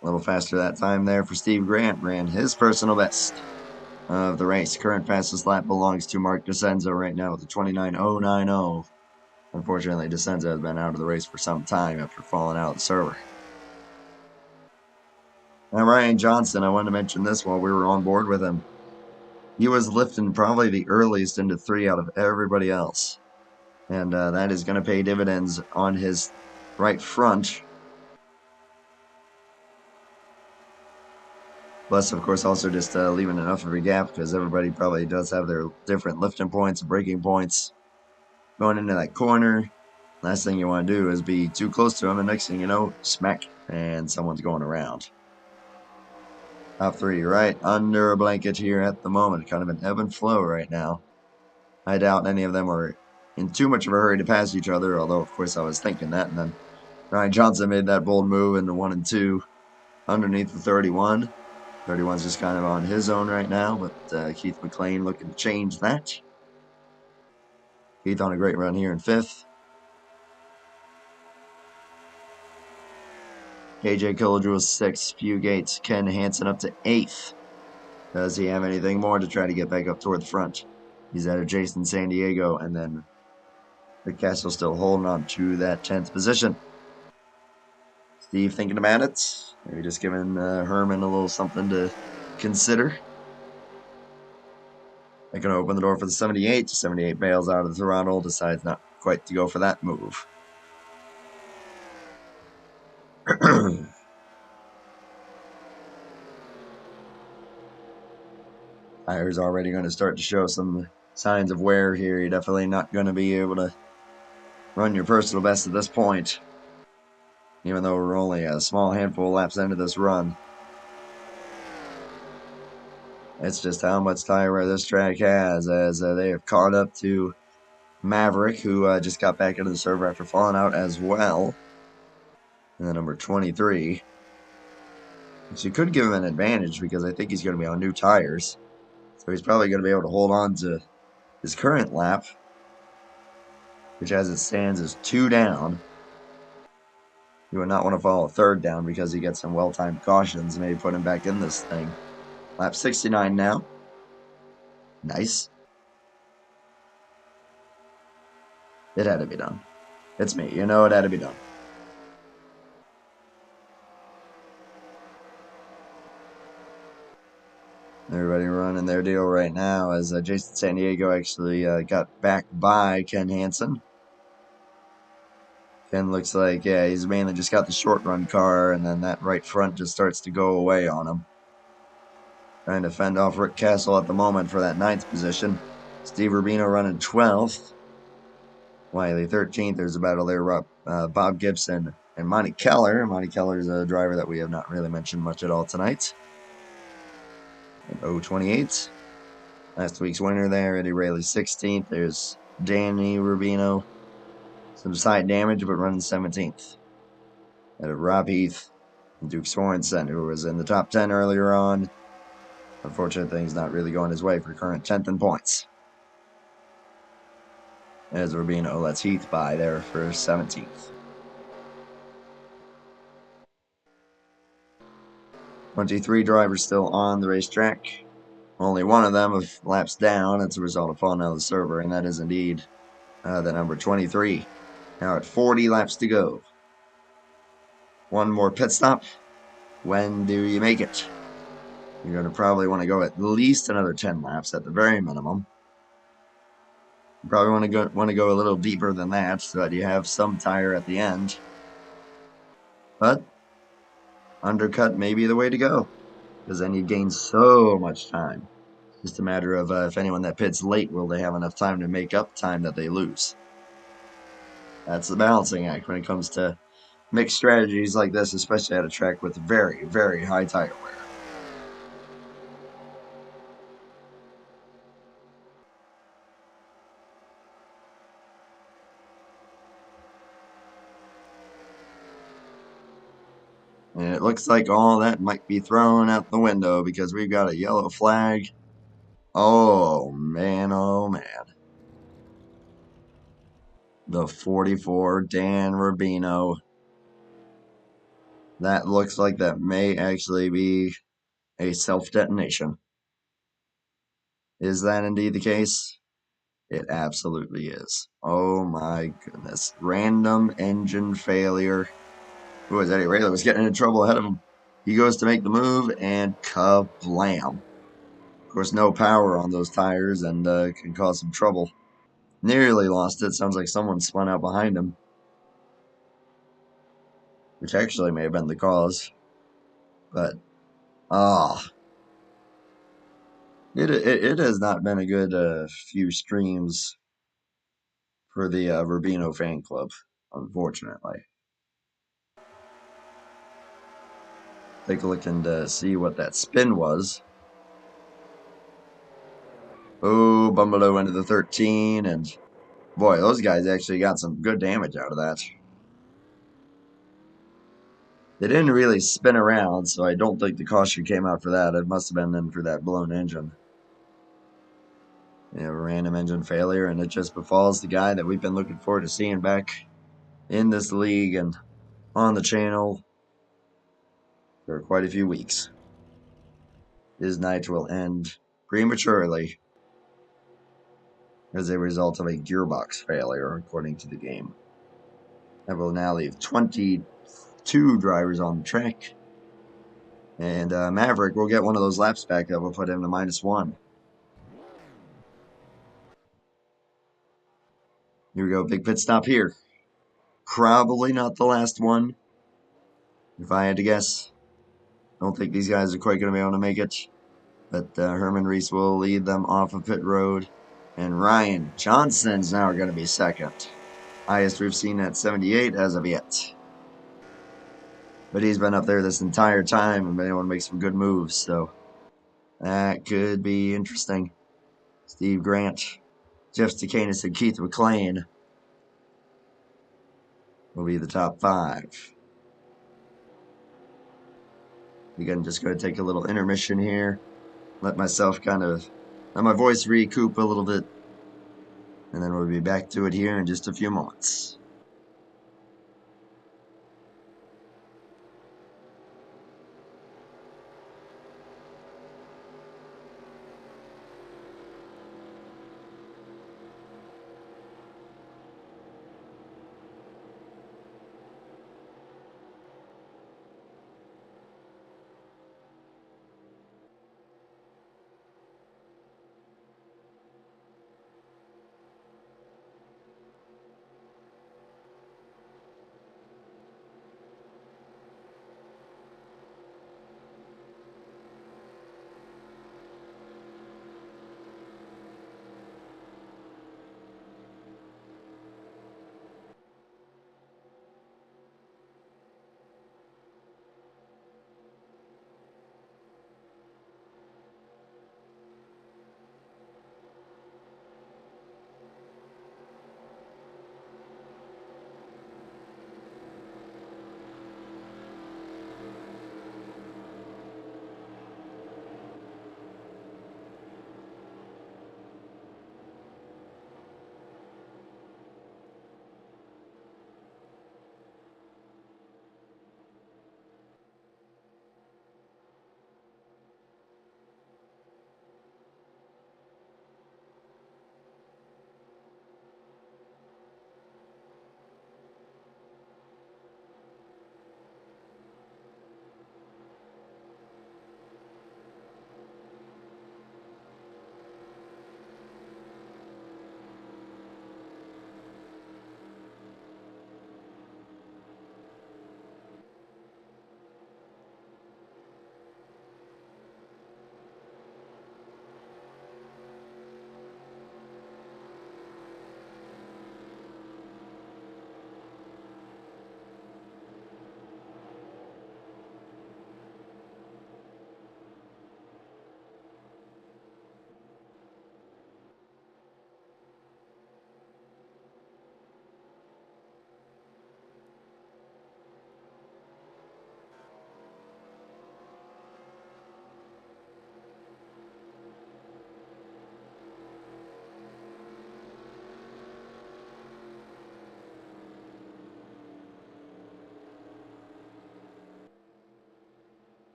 A little faster that time there for Steve Grant. Ran his personal best of the race. Current fastest lap belongs to Mark DeCenzo right now with a 29.090. Unfortunately, DeCenzo has been out of the race for some time after falling out of the server. Now, Ryan Johnson, I wanted to mention this while we were on board with him. He was lifting probably the earliest into 3 out of everybody else. And that is going to pay dividends on his right front. Plus, of course, also just leaving enough of a gap because everybody probably does have their different lifting points and braking points. Going into that corner, last thing you want to do is be too close to him, and next thing you know, smack, and someone's going around. Top 3 right under a blanket here at the moment. Kind of an ebb and flow right now. I doubt any of them are in too much of a hurry to pass each other, although, of course, I was thinking that, and then Ryan Johnson made that bold move into 1 and 2 underneath the 31. 31's just kind of on his own right now, but Keith McLean looking to change that. Keith on a great run here in 5th. KJ Killinger was 6th. Fugate Ken Hansen up to 8th. Does he have anything more to try to get back up toward the front? He's at Jason San Diego, and then Rick Castle still holding on to that 10th position. Steve thinking about it. Maybe just giving Herman a little something to consider. They're going to open the door for the 78. 78 bails out of the throttle, decides not quite to go for that move. Tire's already going to start to show some signs of wear here. You're definitely not going to be able to run your personal best at this point, even though we're only a small handful of laps into this run. It's just how much tire wear this track has, as they have caught up to Maverick, who just got back into the server after falling out as well. And then number 23. Which you could give him an advantage because I think he's going to be on new tires. So he's probably going to be able to hold on to his current lap, which as it stands is 2 down. You would not want to follow a 3rd down because he gets some well-timed cautions and maybe put him back in this thing. Lap 69 now. Nice. It had to be done. It's me. You know it had to be done. Everybody running their deal right now as Jason San Diego actually got back by Ken Hansen. Ken looks like, yeah, he's mainly just got the short run car, and then that right front just starts to go away on him. Trying to fend off Rick Castle at the moment for that 9th position. Steve Rubino running 12th. Wiley 13th. There's a battle there. Bob Gibson and Monty Keller. Monty Keller's a driver that we have not really mentioned much at all tonight. And 028. Last week's winner there, Eddie Rayleigh 16th. There's Danny Rubino. Some side damage, but running 17th. And Rob Heath and Duke Sorensen, who was in the top 10 earlier on. Unfortunate things not really going his way for current 10th in points. As Rubino lets Heath by there for 17th. 23 drivers still on the racetrack. Only one of them have laps down as a result of falling out of the server, and that is indeed the number 23. Now at 40 laps to go. One more pit stop. When do you make it? You're going to probably want to go at least another 10 laps at the very minimum. You probably want to go a little deeper than that so that you have some tire at the end. But undercut may be the way to go, because then you gain so much time. Just a matter of if anyone that pits late, will they have enough time to make up time that they lose? That's the balancing act when it comes to mixed strategies like this, especially at a track with very, very high tire wear. And it looks like all that might be thrown out the window because we've got a yellow flag. Oh, man, oh, man. The 44, Dan Rubino. That looks like that may actually be a self-detonation. Is that indeed the case? It absolutely is. Oh my goodness. Random engine failure. Who was Eddie Rayleigh was getting into trouble ahead of him. He goes to make the move and kablam. Of course, no power on those tires and can cause some trouble. Nearly lost it. Sounds like someone spun out behind him, which actually may have been the cause. But, it has not been a good few streams for the Rubino fan club, unfortunately. Take a look and see what that spin was. Oh, Bumbaloo into the 13, and boy, those guys actually got some good damage out of that. They didn't really spin around, so I don't think the caution came out for that. It must have been then for that blown engine. You know, random engine failure, and it just befalls the guy that we've been looking forward to seeing back in this league and on the channel for quite a few weeks. His night will end prematurely as a result of a gearbox failure, according to the game. That will now leave 22 drivers on the track. And Maverick will get one of those laps back that will put him to -1. Here we go, big pit stop here. Probably not the last one, if I had to guess. Don't think these guys are quite going to be able to make it. But Herman Reese will lead them off of pit road. And Ryan Johnson's now going to be second. Highest we've seen at 78 as of yet. But he's been up there this entire time and been able to make some good moves. So that could be interesting. Steve Grant, Jeff Stacanis, and Keith McLean will be the top 5. Again, just going to take a little intermission here. Let my voice recoup a little bit. And then we'll be back to it here in just a few moments.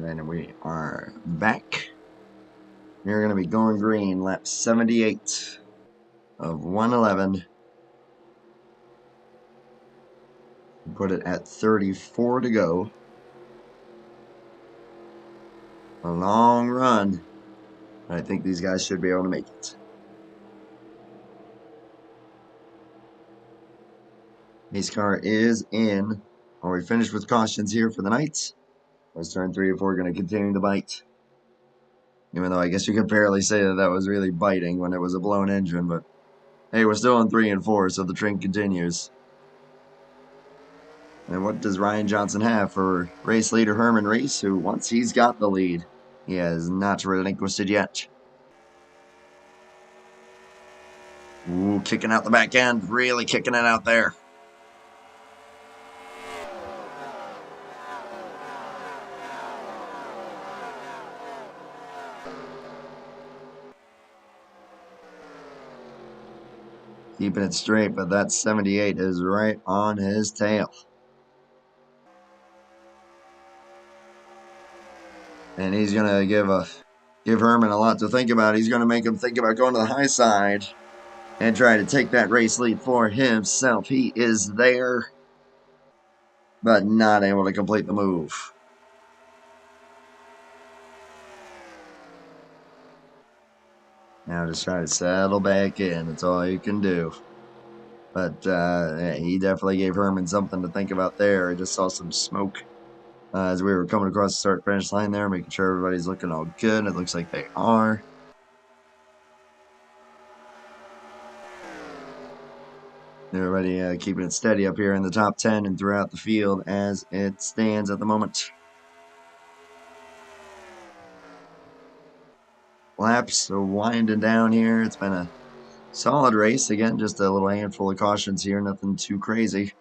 And we are back. You're going to be going green, lap 78 of 111. Put it at 34 to go. A long run. I think these guys should be able to make it. Pace car is in. Are we finished with cautions here for the night? Was turn 3 and 4 going to continue to bite? Even though I guess you could barely say that was really biting when it was a blown engine, but hey, we're still on 3 and 4, so the train continues. And what does Ryan Johnson have for race leader Herman Reese, who once he's got the lead, he has not relinquished it yet. Ooh, kicking out the back end, really kicking it out there. Keeping it straight, but that 78 is right on his tail. And he's going to give Herman a lot to think about. He's going to make him think about going to the high side and try to take that race lead for himself. He is there, but not able to complete the move. Now just try to settle back in. That's all you can do. But yeah, he definitely gave Herman something to think about there. I just saw some smoke as we were coming across the start-finish line there, making sure everybody's looking all good. It looks like they are. Everybody keeping it steady up here in the top 10 and throughout the field as it stands at the moment. Laps are winding down here. It's been a solid race. Again, just a little handful of cautions here. Nothing too crazy.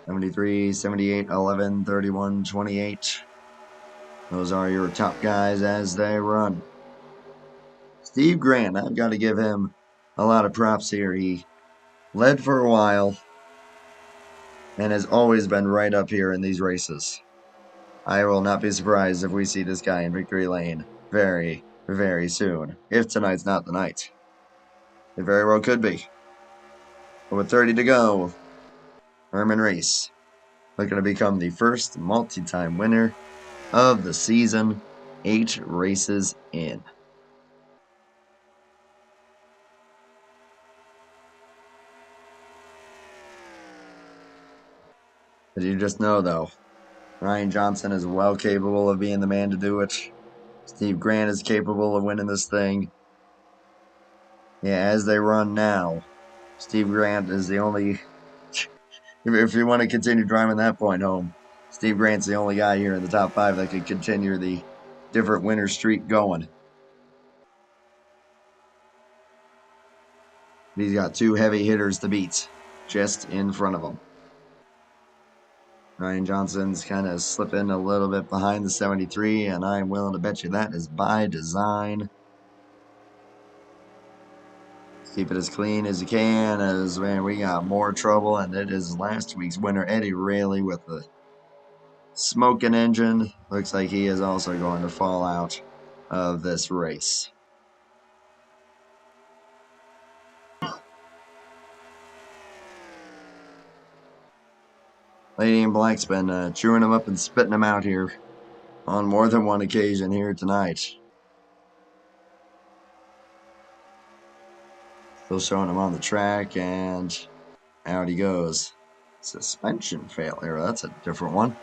'73, '78, 11, 31, 28. Those are your top guys as they run. Steve Grant, I've got to give him a lot of props here. He led for a while and has always been right up here in these races. I will not be surprised if we see this guy in victory lane very, very soon. If tonight's not the night. It very well could be. But with 30 to go, Herman Reese looking to become the first multi-time winner of the season, 8 races in. As you just know, though, Ryan Johnson is well capable of being the man to do it. Steve Grant is capable of winning this thing. Yeah, as they run now, Steve Grant is the only... If you want to continue driving that point home, Steve Grant's the only guy here in the top 5 that could continue the different winner streak going. He's got 2 heavy hitters to beat just in front of him. Ryan Johnson's kind of slipping a little bit behind the 73, and I'm willing to bet you that is by design. Keep it as clean as you can, as man, we got more trouble, and it is last week's winner, Eddie Rayleigh, with the smoking engine. Looks like he is also going to fall out of this race. Lady in Black's been chewing him up and spitting him out here on more than one occasion here tonight. Still showing him on the track, and out he goes. Suspension failure, that's a different one.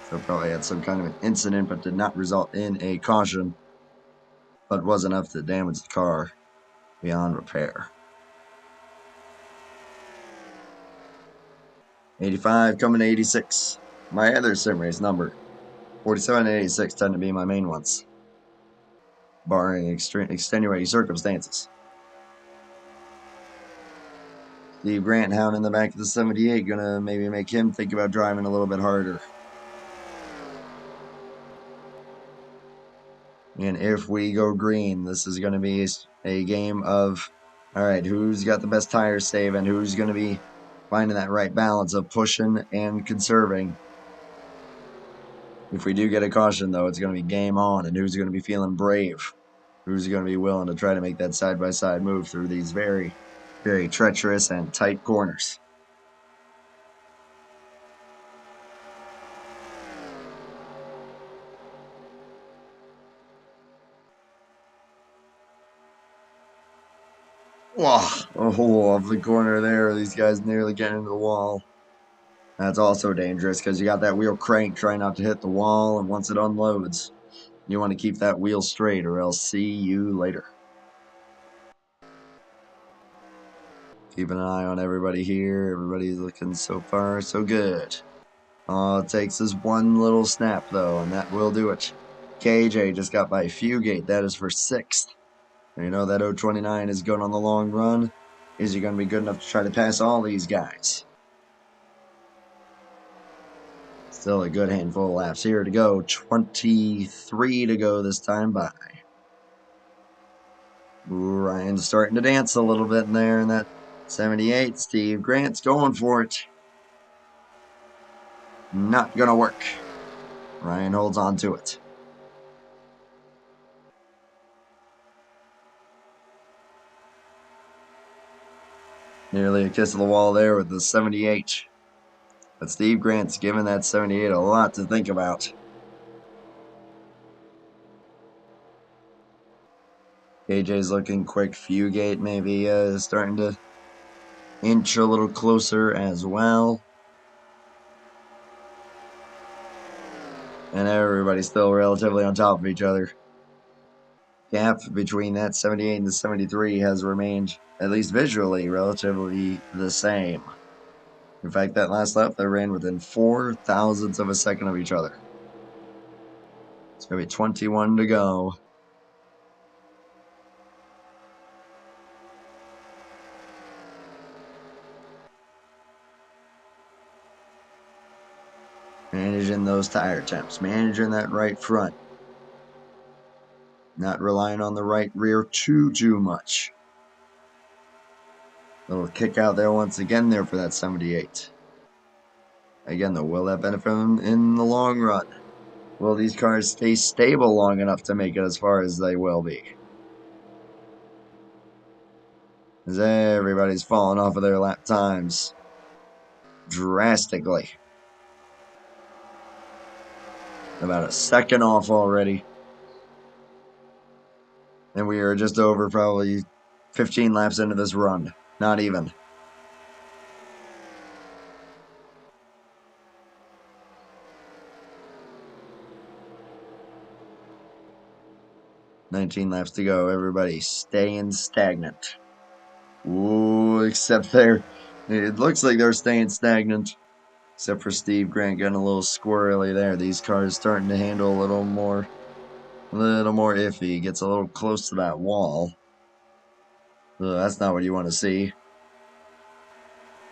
So probably had some kind of an incident, but did not result in a caution, but was enough to damage the car beyond repair. 85 coming to 86. My other sim race number. 47 and 86 tend to be my main ones, barring extenuating circumstances. Steve Grant hound in the back of the 78, gonna maybe make him think about driving a little bit harder. And if we go green, this is going to be a game of, all right, who's got the best tire save and who's going to be finding that right balance of pushing and conserving. If we do get a caution, though, it's going to be game on, and who's going to be feeling brave? Who's going to be willing to try to make that side-by-side move through these very, very treacherous and tight corners? Whoa, oh, off the corner there. These guys nearly getting into the wall. That's also dangerous because you got that wheel crank trying not to hit the wall, and once it unloads, you want to keep that wheel straight or else see you later. Keep an eye on everybody here. Everybody's looking so far so good. All it takes is one little snap, though, and that will do it. KJ just got by Fugate. That is for 6th. You know that 029 is good on the long run. Is he going to be good enough to try to pass all these guys? Still a good handful of laps here to go. 23 to go this time by. Ooh, Ryan's starting to dance a little bit in there in that 78. Steve Grant's going for it. Not going to work. Ryan holds on to it. Nearly a kiss of the wall there with the 78. But Steve Grant's giving that 78 a lot to think about. KJ's looking quick. Fugate maybe starting to inch a little closer as well. And everybody's still relatively on top of each other. Gap between that 78 and the 73 has remained, at least visually, relatively the same. In fact, that last lap, they ran within 4 thousandths of a second of each other. It's going to be 21 to go. Managing those tire temps, managing that right front. Not relying on the right rear too much. Little kick out there once again there for that 78. Again, though, will that benefit them in the long run? Will these cars stay stable long enough to make it as far as they will be? As everybody's falling off of their lap times drastically. About a second off already. And we are just over probably 15 laps into this run. Not even. $19 laps to go. Everybody staying stagnant. Ooh, except it looks like they're staying stagnant. Except for Steve Grant getting a little squirrely there. These cars starting to handle a little more iffy. Gets a little close to that wall. That's not what you want to see.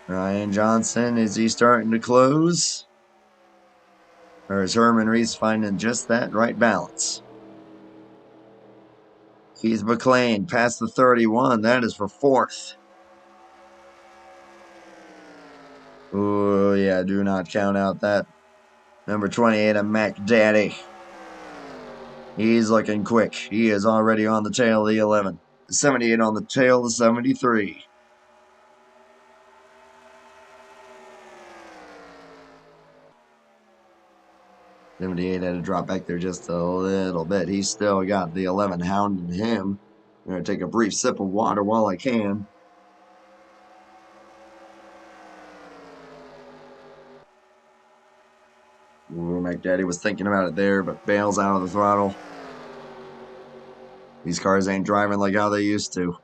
Ryan Johnson, is he starting to close? Or is Herman Reese finding just that right balance? Keith McLean past the 31. That is for 4th. Oh, yeah, do not count out that number 28 of Mac Daddy. He's looking quick. He is already on the tail of the 11. 78 on the tail of the 73. Had to drop back there just a little bit. He's still got the 11 hounding him. I'm going to take a brief sip of water while I can. Ooh, McDaddy was thinking about it there, but bails out of the throttle. These cars ain't driving like how they used to.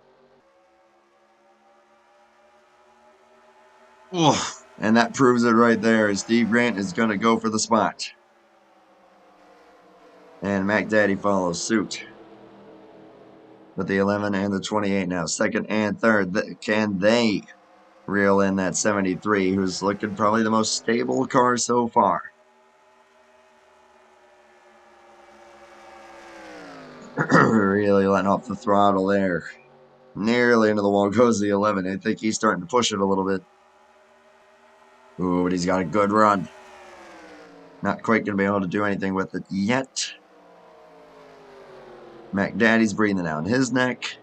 Oof. And that proves it right there. Steve Grant is going to go for the spot. And McDaddy follows suit. With the 11 and the 28 now. 2nd and 3rd. Can they reel in that 73, who's looking probably the most stable car so far? Really letting off the throttle there. Nearly into the wall goes the 11. I think he's starting to push it a little bit. Ooh, but he's got a good run. Not quite going to be able to do anything with it yet. McDaddy's breathing down his neck.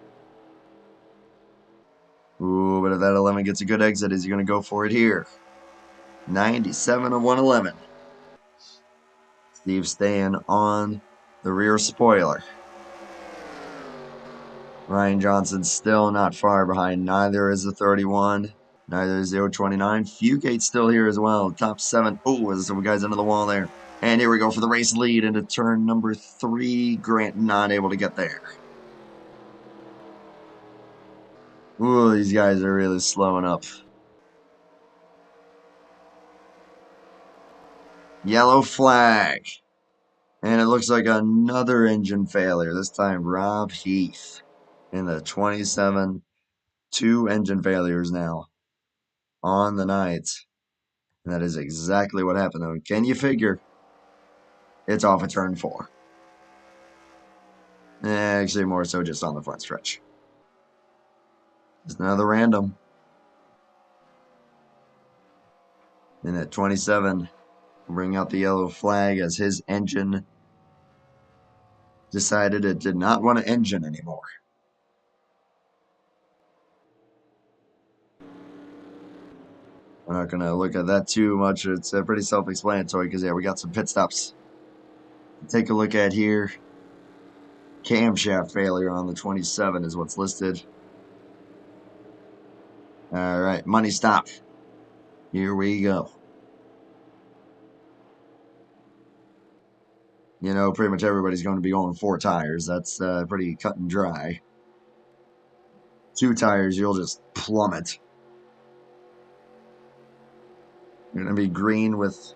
Ooh, but if that 11 gets a good exit, is he going to go for it here? 97 of 111. Steve staying on the rear spoiler. Ryan Johnson still not far behind. Neither is the 31. Neither is the 029. Fugate's still here as well. Top 7. Oh, there's some guys under the wall there. And here we go for the race lead into turn number 3. Grant not able to get there. Ooh, these guys are really slowing up. Yellow flag. And it looks like another engine failure. This time Rob Heath in the 27. 2 engine failures now on the night. And that is exactly what happened. Though. Can you figure? It's off at turn 4. Actually, more so just on the front stretch. Just another random. And at 27, bring out the yellow flag as his engine decided it did not want to engine anymore. We're not going to look at that too much. It's pretty self-explanatory because, yeah, we got some pit stops. Take a look at here. Camshaft failure on the 27 is what's listed. All right, money stop. Here we go. You know, pretty much everybody's going to be going 4 tires. That's pretty cut and dry. 2 tires, you'll just plummet. You're going to be green with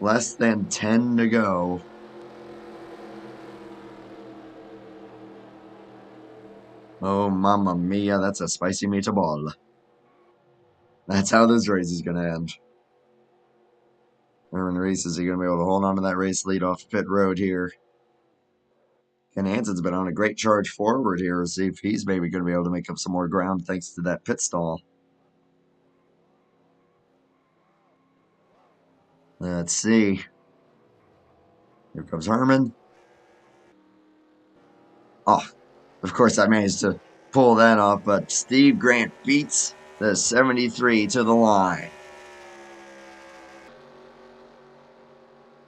less than 10 to go. Oh, mamma mia, that's a spicy meatball. That's how this race is going to end. Herman Reese, is he going to be able to hold on to that race lead off pit road here? Ken Hansen's been on a great charge forward here. Let's see if he's maybe going to be able to make up some more ground thanks to that pit stall. Let's see. Here comes Herman. Oh, of course I managed to pull that off, but Steve Grant beats the 73 to the line.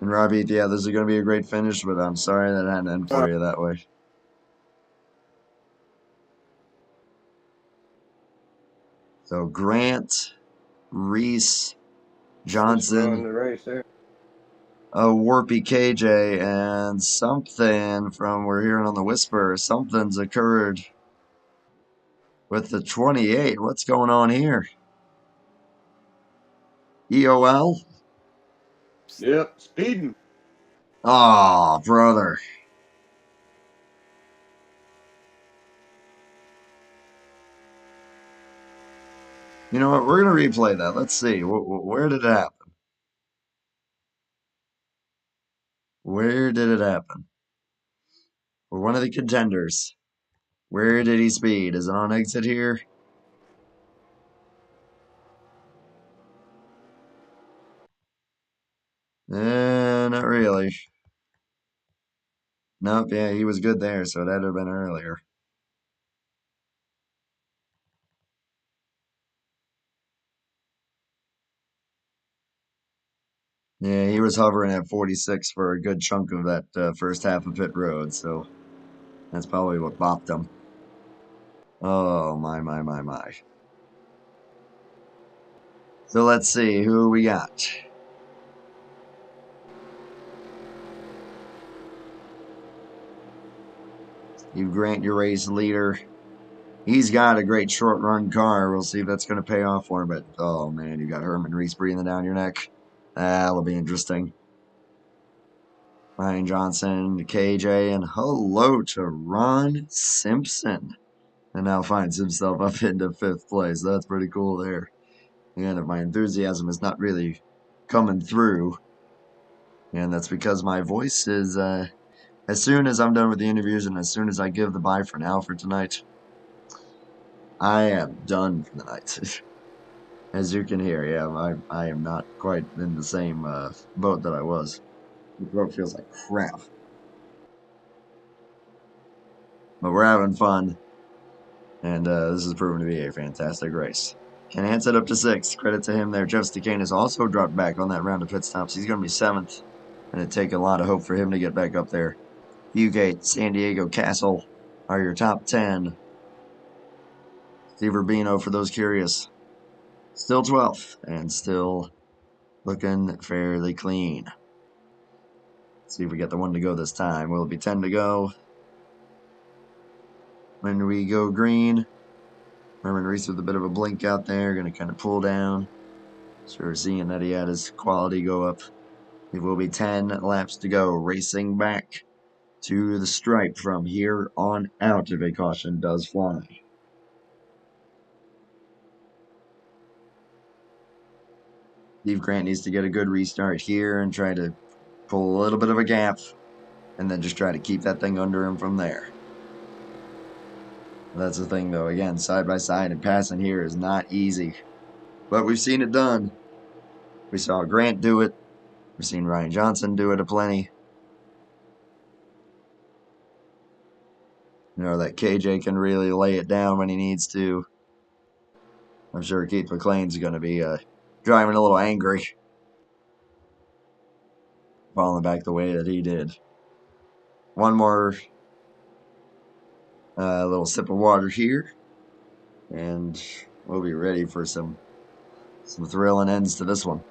And Robbie, yeah, this is going to be a great finish, but I'm sorry that had to end for you that way. So Grant, Reese, Johnson, the race there. Warpy KJ, and something from we're hearing on the whisper, something's occurred with the 28. What's going on here? EOL? Yep, speeding. Oh, brother. You know what? We're going to replay that. Let's see. Where did it happen? Where did it happen? We're one of the contenders. Where did he speed? Is it on exit here? Not really. Nope, yeah, he was good there, so that'd have been earlier. Yeah, he was hovering at 46 for a good chunk of that first half of pit road, so that's probably what bopped him. Oh, my. So let's see who we got. Steve Grant, your race leader. He's got a great short run car. We'll see if that's going to pay off for him. But, oh, man, you got Herman Reese breathing down your neck. That'll be interesting. Ryan Johnson, KJ, and hello to Ron Simpson. And now finds himself up into 5th place. That's pretty cool there. And if my enthusiasm is not really coming through, and that's because my voice is, as soon as I'm done with the interviews and as soon as I give the bye for now for tonight, I am done for the night. As you can hear, yeah, I am not quite in the same boat that I was. The throat feels like crap. But we're having fun, and this has proven to be a fantastic race. Can Hans it up to 6th. Credit to him there. Jeff Stakanis also dropped back on that round of pit stops. He's going to be 7th, and it'd take a lot of hope for him to get back up there. Fugate, San Diego, Castle are your top 10. Steve Rubino, for those curious, still 12th, and still looking fairly clean. See if we get the 1 to go this time. Will it be 10 to go? When we go green, Herman Reese with a bit of a blink out there, going to kind of pull down. Sure, seeing that he had his quality go up. It will be 10 laps to go, racing back to the stripe from here on out if a caution does fly. Steve Grant needs to get a good restart here and try to pull a little bit of a gap and then just try to keep that thing under him from there. That's the thing, though. Again, side by side and passing here is not easy. But we've seen it done. We saw Grant do it. We've seen Ryan Johnson do it aplenty. You know, that KJ can really lay it down when he needs to. I'm sure Keith McLean's going to be driving a little angry. Falling back the way that he did. One more little sip of water here. And we'll be ready for some thrilling ends to this one.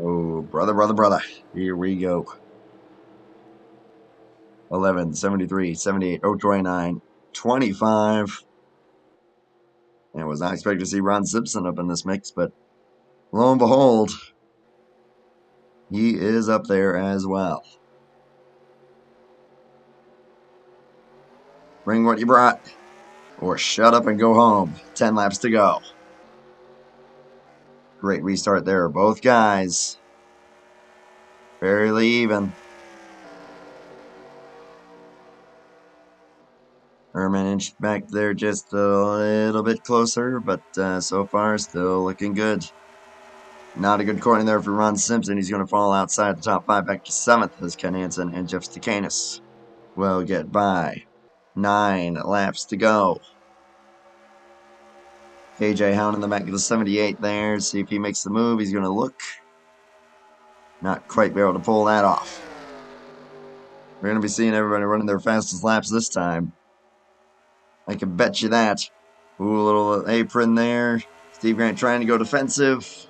Oh, brother, brother, brother. Here we go. 11, 73, 78, 029, 25. And was not expecting to see Ron Simpson up in this mix, but lo and behold, he is up there as well. Bring what you brought, or shut up and go home. 10 laps to go. Great restart there. Both guys fairly even. Herman inched back there just a little bit closer, but so far still looking good. Not a good corner there for Ron Simpson. He's going to fall outside the top 5 back to 7th as Ken Hansen and Jeff Stakanis will get by. 9 laps to go. KJ Hound in the back of the 78 there. See if he makes the move. He's going to look. Not quite be able to pull that off. We're going to be seeing everybody running their fastest laps this time. I can bet you that. Ooh, a little apron there. Steve Grant trying to go defensive.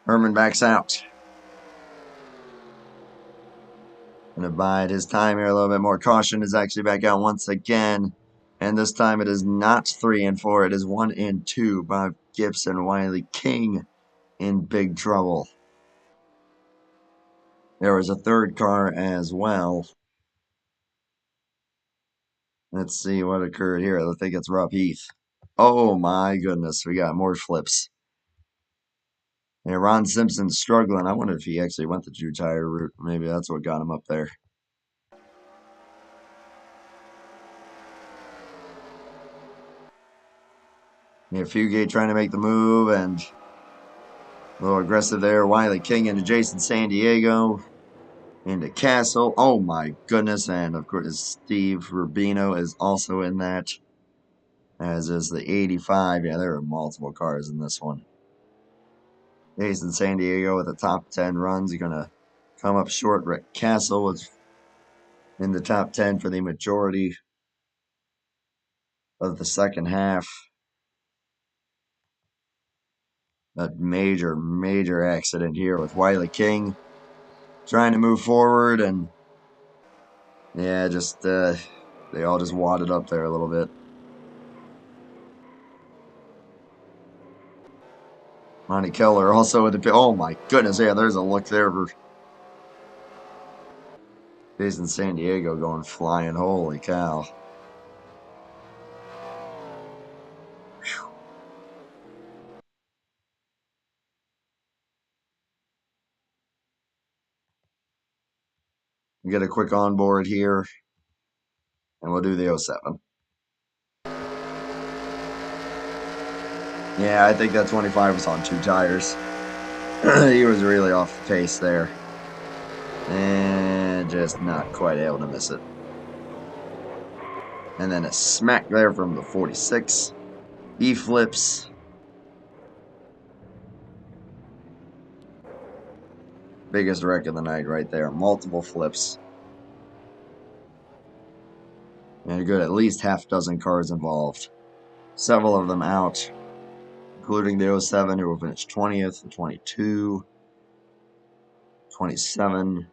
Herman backs out. Going to bide his time here a little bit more. Caution is actually back out once again. And this time it is not 3 and 4. It is 1 and 2. Bob Gibson, Wiley King in big trouble. There was a third car as well. Let's see what occurred here. I think it's Rob Heath. Oh my goodness, we got more flips. And Ron Simpson's struggling. I wonder if he actually went the Drew Tire route. Maybe that's what got him up there. Yeah, Fugate trying to make the move and a little aggressive there. Wiley King into Jason San Diego. Into Castle. Oh my goodness. And of course, Steve Rubino is also in that. As is the 85. Yeah, there are multiple cars in this one. Jason San Diego with the top 10 runs. He's going to come up short. Rick Castle was in the top 10 for the majority of the second half. A major, major accident here with Wiley King trying to move forward, and yeah, just they all just wadded up there a little bit. Monty Keller also with the oh my goodness, yeah, there's a look there for Jason San Diego going flying. Holy cow. We'll get a quick onboard here, and we'll do the 07. Yeah, I think that 25 was on 2 tires. He was really off the pace there. And just not quite able to miss it. And then a smack there from the 46. He flips. Biggest wreck of the night right there. Multiple flips. And a good at least half dozen cars involved. Several of them out, including the 07 who will finish 20th, the 22, 27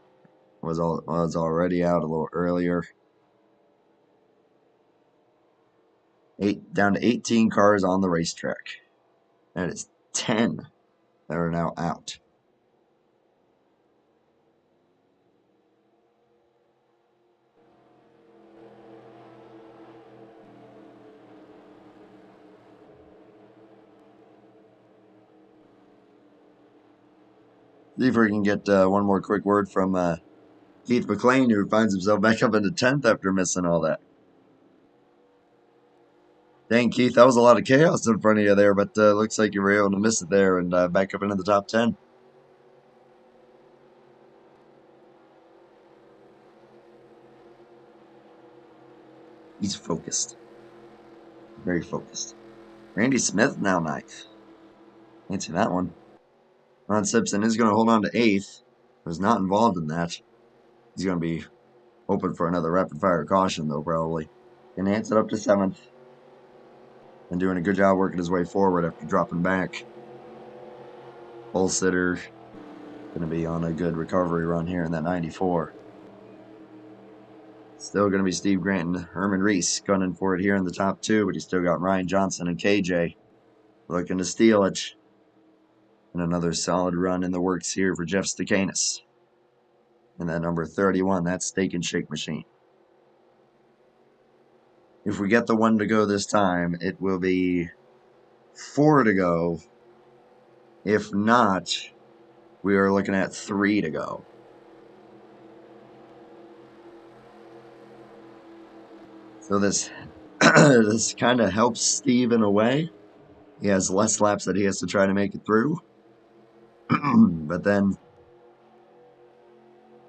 was already out a little earlier. Down to 18 cars on the racetrack. That is 10 that are now out. See if we can get one more quick word from Keith McLean, who finds himself back up into 10th after missing all that. Dang, Keith, that was a lot of chaos in front of you there, but looks like you were able to miss it there and back up into the top 10. He's focused. Very focused. Randy Smith now 9th. Can't see that one. Ron Simpson is going to hold on to 8th. Was not involved in that. He's going to be open for another rapid fire caution, though, probably. Can enhance it up to 7th. And doing a good job working his way forward after dropping back. Bull sitter. Going to be on a good recovery run here in that 94. Still going to be Steve Grant and Herman Reese gunning for it here in the top 2, but he's still got Ryan Johnson and KJ looking to steal it. And another solid run in the works here for Jeff Stakanis. And that number 31, that Steak and Shake machine. If we get the 1 to go this time, it will be 4 to go. If not, we are looking at 3 to go. So this this kind of helps Steve in a way. He has less laps that he has to try to make it through. But then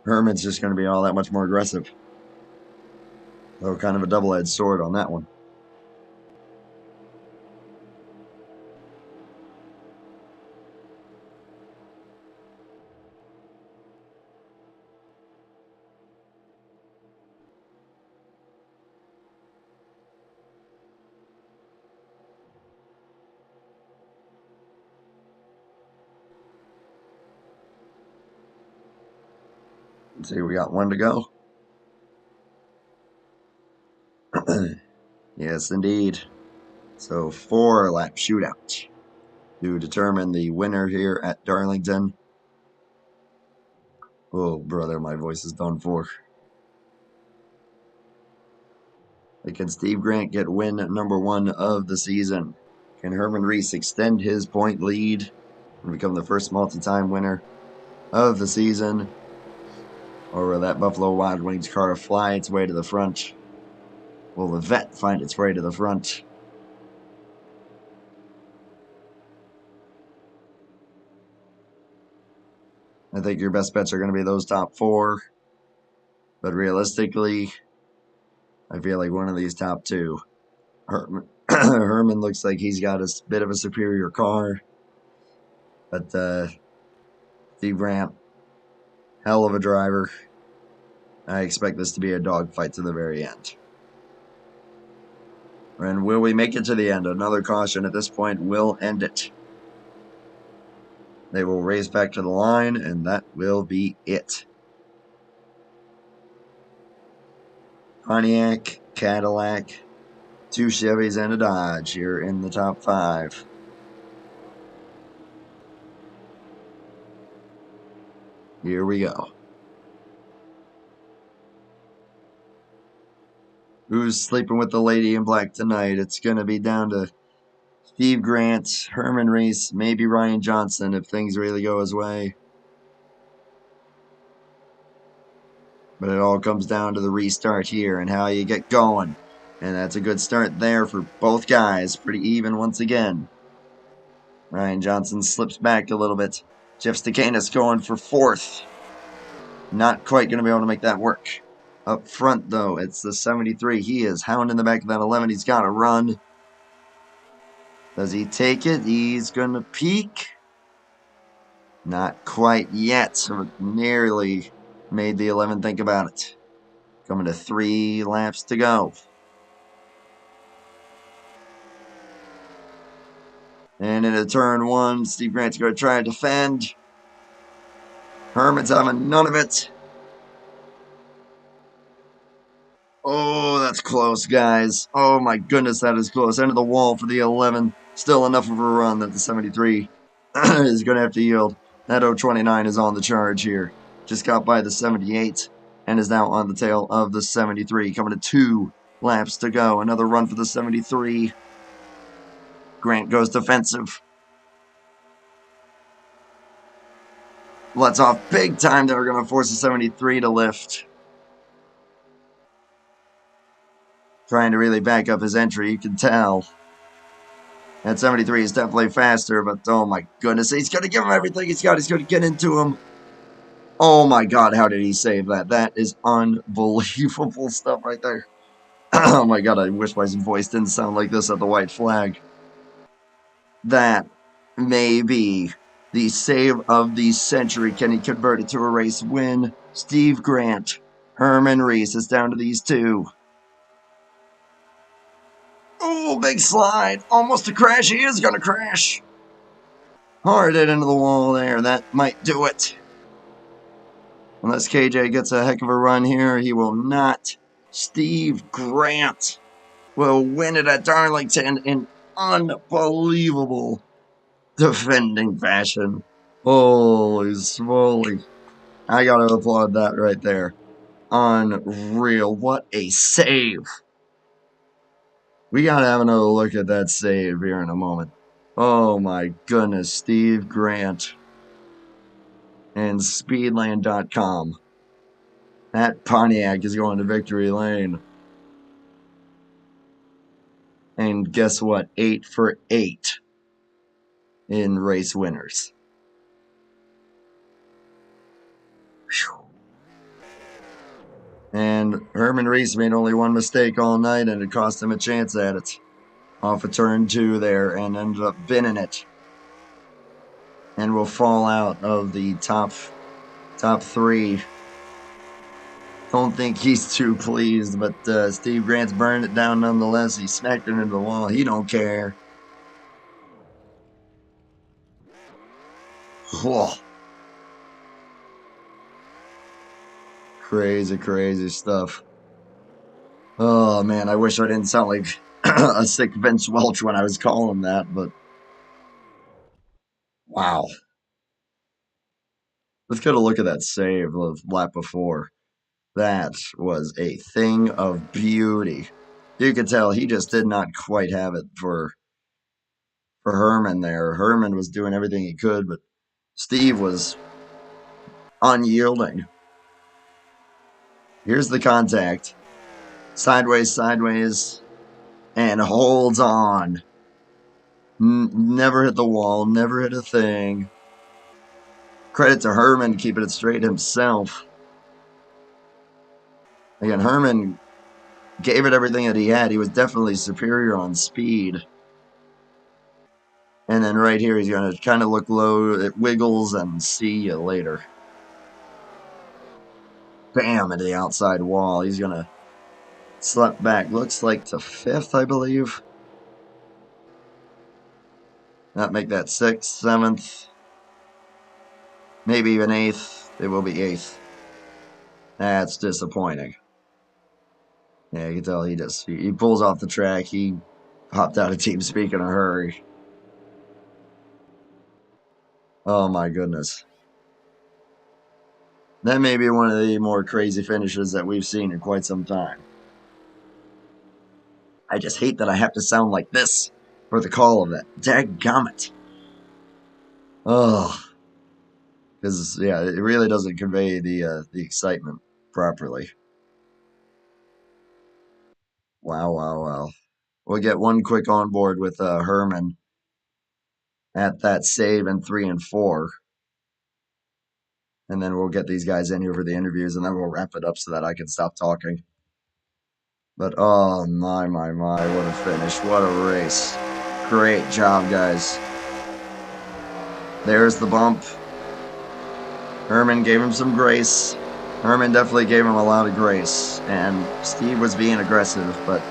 Herman's just going to be all that much more aggressive. So kind of a double-edged sword on that one. Let's see, we got 1 to go. Yes, indeed. So 4-lap shootout to determine the winner here at Darlington. Oh, brother, my voice is done for. Can Steve Grant get win number 1 of the season? Can Herman Reese extend his point lead and become the first multi-time winner of the season? Or will that Buffalo Wild Wings car fly its way to the front? Will the vet find its way to the front? I think your best bets are going to be those top 4. But realistically, I feel like one of these top 2. Herman looks like he's got a bit of a superior car. But Steve Grant, hell of a driver. I expect this to be a dogfight to the very end. And will we make it to the end? Another caution at this point will end it. They will race back to the line, and that will be it. Pontiac, Cadillac, 2 Chevys, and a Dodge here in the top 5. Here we go. Who's sleeping with the lady in black tonight? It's going to be down to Steve Grant, Herman Reese, maybe Ryan Johnson if things really go his way. But it all comes down to the restart here and how you get going. And that's a good start there for both guys. Pretty even once again. Ryan Johnson slips back a little bit. Jeff Stakanis going for fourth. Not quite going to be able to make that work. Up front, though, it's the 73. He is hounding the back of that 11. He's got to run. Does he take it? He's going to peak. Not quite yet. So nearly made the 11 think about it. Coming to 3 laps to go. And into turn 1, Steve Grant's going to try to defend. Herman's having none of it. Oh, that's close, guys. Oh, my goodness, that is close. End of the wall for the 11. Still enough of a run that the 73 is going to have to yield. That 029 is on the charge here. Just got by the 78 and is now on the tail of the 73. Coming to 2 laps to go. Another run for the 73. Grant goes defensive. Lets off big time. They're going to force the 73 to lift. Trying to really back up his entry, you can tell. That 73 is definitely faster, but oh my goodness, he's going to give him everything he's got. He's going to get into him. Oh my God, how did he save that? That is unbelievable stuff right there. Oh my God, I wish my voice didn't sound like this at the white flag. That may be the save of the century. Can he convert it to a race win? Steve Grant, Herman Reese is down to these 2. Oh, big slide. Almost a crash. He is going to crash. Hard hit into the wall there. That might do it. Unless KJ gets a heck of a run here, he will not. Steve Grant will win it at Darlington in unbelievable defending fashion. Holy smoly. I got to applaud that right there. Unreal. What a save. We got to have another look at that save here in a moment. Oh my goodness, Steve Grant and Speedland.com. That Pontiac is going to victory lane. And guess what? 8 for 8 in race winners. Whew. And Herman Reese made only one mistake all night, and it cost him a chance at it. Off of turn 2 there, and ended up binning it. And will fall out of the top 3. Don't think he's too pleased, but Steve Grant's burned it down nonetheless. He smacked it into the wall. He don't care. Whoa. Crazy, crazy stuff. Oh, man, I wish I didn't sound like a sick Vince Welch when I was calling that, but wow. Let's get a look at that save of lap before. That was a thing of beauty. You could tell he just did not quite have it for Herman there. Herman was doing everything he could, but Steve was unyielding. Here's the contact. Sideways, sideways, and holds on. Never hit the wall, never hit a thing. Credit to Herman keeping it straight himself. Again, Herman gave it everything that he had. He was definitely superior on speed. And then right here, he's going to kind of look low. It wiggles and see you later. Bam, into the outside wall. He's going to slip back. Looks like to 5th, I believe. Not make that 6th, 7th. Maybe even 8th. It will be 8th. That's disappointing. Yeah, you can tell he pulls off the track. He hopped out of TeamSpeak in a hurry. Oh my goodness. That may be one of the more crazy finishes that we've seen in quite some time. I just hate that I have to sound like this for the call of it. Dadgummit. Oh. Because, yeah, it really doesn't convey the excitement properly. Wow. We'll get one quick onboard with Herman at that save in 3 and 4. And then we'll get these guys in here for the interviews, and then we'll wrap it up so that I can stop talking. But oh my, what a finish. What a race. Great job, guys. There's the bump. Herman gave him some grace. Herman definitely gave him a lot of grace. And Steve was being aggressive, but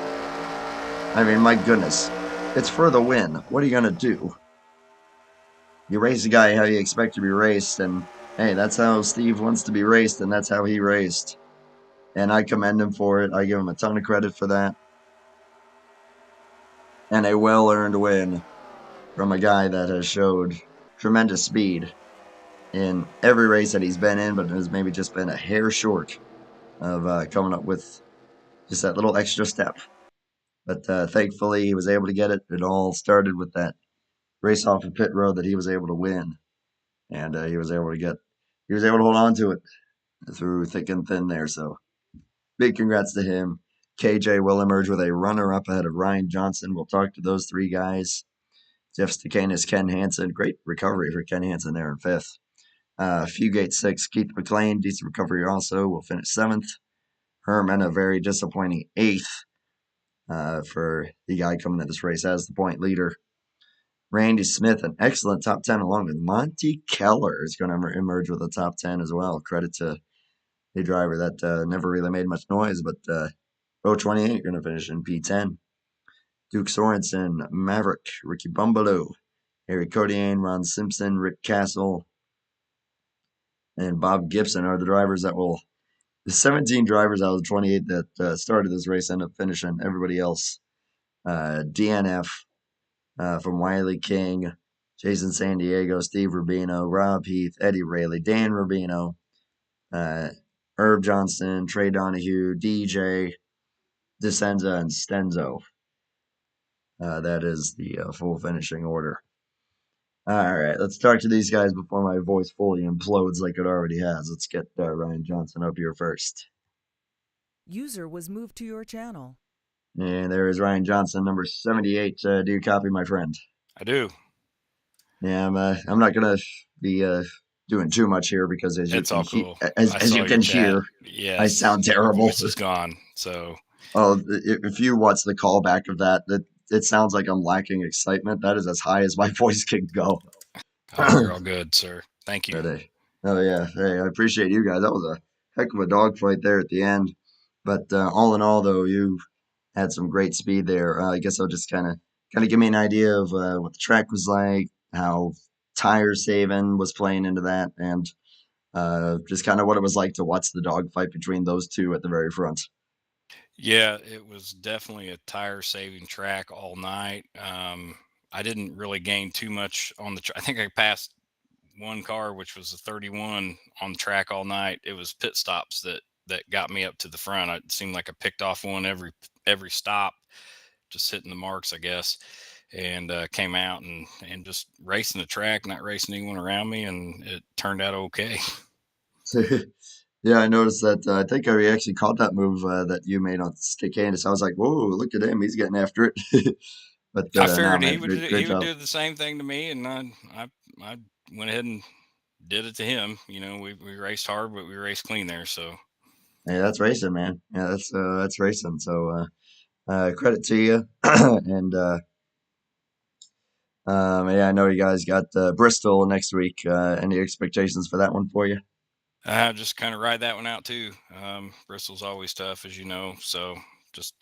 I mean, my goodness. It's for the win. What are you going to do? You race a guy how you expect to be raced, and hey, that's how Steve wants to be raced, and that's how he raced. And I commend him for it. I give him a ton of credit for that. And a well-earned win from a guy that has showed tremendous speed in every race that he's been in, but has maybe just been a hair short of coming up with just that little extra step. But thankfully, he was able to get it. It all started with that race off of pit road that he was able to win, and he was able to hold on to it through thick and thin there. So big congrats to him. KJ will emerge with a runner-up ahead of Ryan Johnson. We'll talk to those three guys. Jeff Stakanis, Ken Hansen. Great recovery for Ken Hansen there in 5th. Fugate 6, Keith McLean. Decent recovery also. Will finish 7th. Herman, a very disappointing 8th for the guy coming to this race as the point leader. Randy Smith, an excellent top 10, along with Monty Keller, is going to emerge with a top 10 as well. Credit to the driver that never really made much noise, but row 28 going to finish in P10. Duke Sorensen, Maverick, Ricky Bumbalo, Harry Codiane, Ron Simpson, Rick Castle, and Bob Gibson are the drivers that will. The 17 drivers out of the 28 that started this race end up finishing. Everybody else, DNF from Wiley King, Jason San Diego, Steve Rubino, Rob Heath, Eddie Rayleigh, Dan Rubino, Herb Johnson, Trey Donahue, DJ, DeSenza, and Stenzo. That is the full finishing order. All right, let's talk to these guys before my voice fully implodes like it already has. Let's get Ryan Johnson up here first. User was moved to your channel. And there is Ryan Johnson, number 78. Do you copy, my friend? I do. Yeah, I'm not gonna be doing too much here because as you It's can all cool. as you can hear, yes, I sound your terrible. voice is gone. So, oh, if you watch the callback of that, it sounds like I'm lacking excitement. That is as high as my voice can go. oh, you're all good, sir. Thank you. But, oh yeah, hey, I appreciate you guys. That was a heck of a dogfight there at the end. But all in all, though, you had some great speed there. I guess I'll just kind of give me an idea of what the track was like, how tire saving was playing into that, and just kind of what it was like to watch the dogfight between those two at the very front. Yeah, it was definitely a tire saving track all night. I didn't really gain too much on the I think I passed one car, which was a 31 on the track all night. It was pit stops that got me up to the front. It seemed like I picked off one every stop, just hitting the marks, I guess, and came out and just racing the track, not racing anyone around me, and it turned out okay. Yeah, I noticed that. I think I actually caught that move that you made on Stick Candace. I was like, "Whoa, look at him! He's getting after it." But I no, figured man, great he would job. do the same thing to me, and I went ahead and did it to him. You know, we raced hard, but we raced clean there. So Hey, that's racing, man. Yeah, that's racing. So credit to you. And yeah, I know you guys got Bristol next week. Any expectations for that one for you? I just kind of ride that one out too. Bristol's always tough, as you know. So just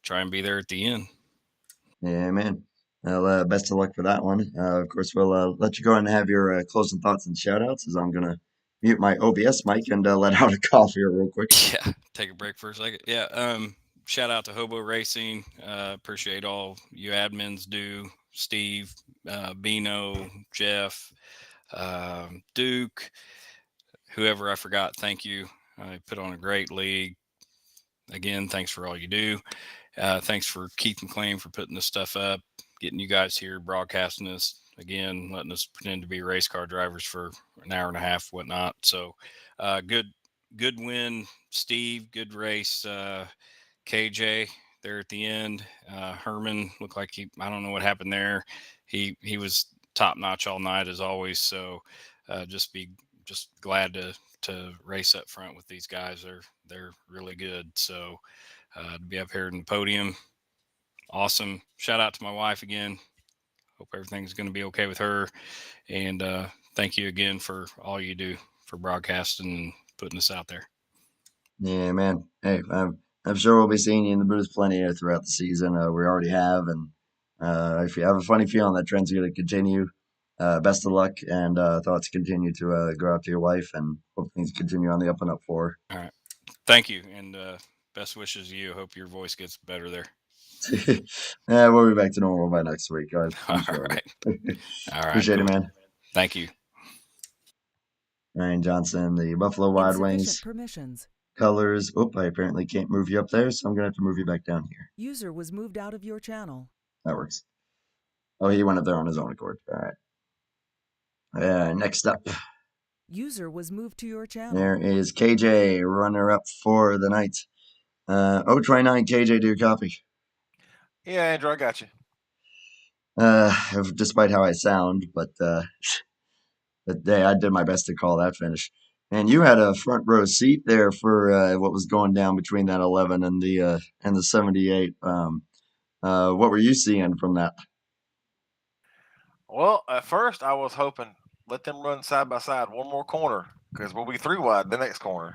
try and be there at the end. Yeah, man. Well, best of luck for that one. Of course, we'll let you go and have your closing thoughts and shout outs as I'm going to mute my OBS mic and let out a cough here real quick. Yeah, take a break for a second. Yeah, shout out to Hobo Racing. Appreciate all you admins do. Steve, Bino, Jeff, Duke, whoever I forgot, thank you. I put on a great league. Again, thanks for all you do. Thanks for Keith McLean for putting this stuff up, getting you guys here, broadcasting this again, letting us pretend to be race car drivers for an hour and a half, whatnot. So good good win, Steve. Good race, KJ. There at the end, Herman looked like I don't know what happened there. He was top notch all night as always. So just glad to race up front with these guys. They're really good. So to be up here in the podium, awesome. Shout out to my wife again. Hope everything's going to be okay with her. And thank you again for all you do for broadcasting and putting us out there. Yeah, man. Hey, I'm sure we'll be seeing you in the booth plenty throughout the season. We already have, and if you have a funny feeling that trend's going to continue, best of luck and thoughts continue to go out to your wife, and hope things continue on the up and up for her. All right, thank you, and best wishes to you. Hope your voice gets better there. Yeah, we'll be back to normal by next week. I'm sure. All right. All right. Appreciate cool. it, man. Thank you. Ryan Johnson, the Buffalo Wild Wings. Permissions. Colors. Oh, I apparently can't move you up there, so I'm going to have to move you back down here. User was moved out of your channel. That works. Oh, he went up there on his own accord. All right. Next up. User was moved to your channel. There is KJ, runner-up for the night. 029 KJ, do you copy? Yeah, Andrew, I got you. Despite how I sound, but I did my best to call that finish. And you had a front row seat there for what was going down between that 11 and the 78. What were you seeing from that? Well, at first I was hoping let them run side by side one more corner because we'll be 3 wide the next corner.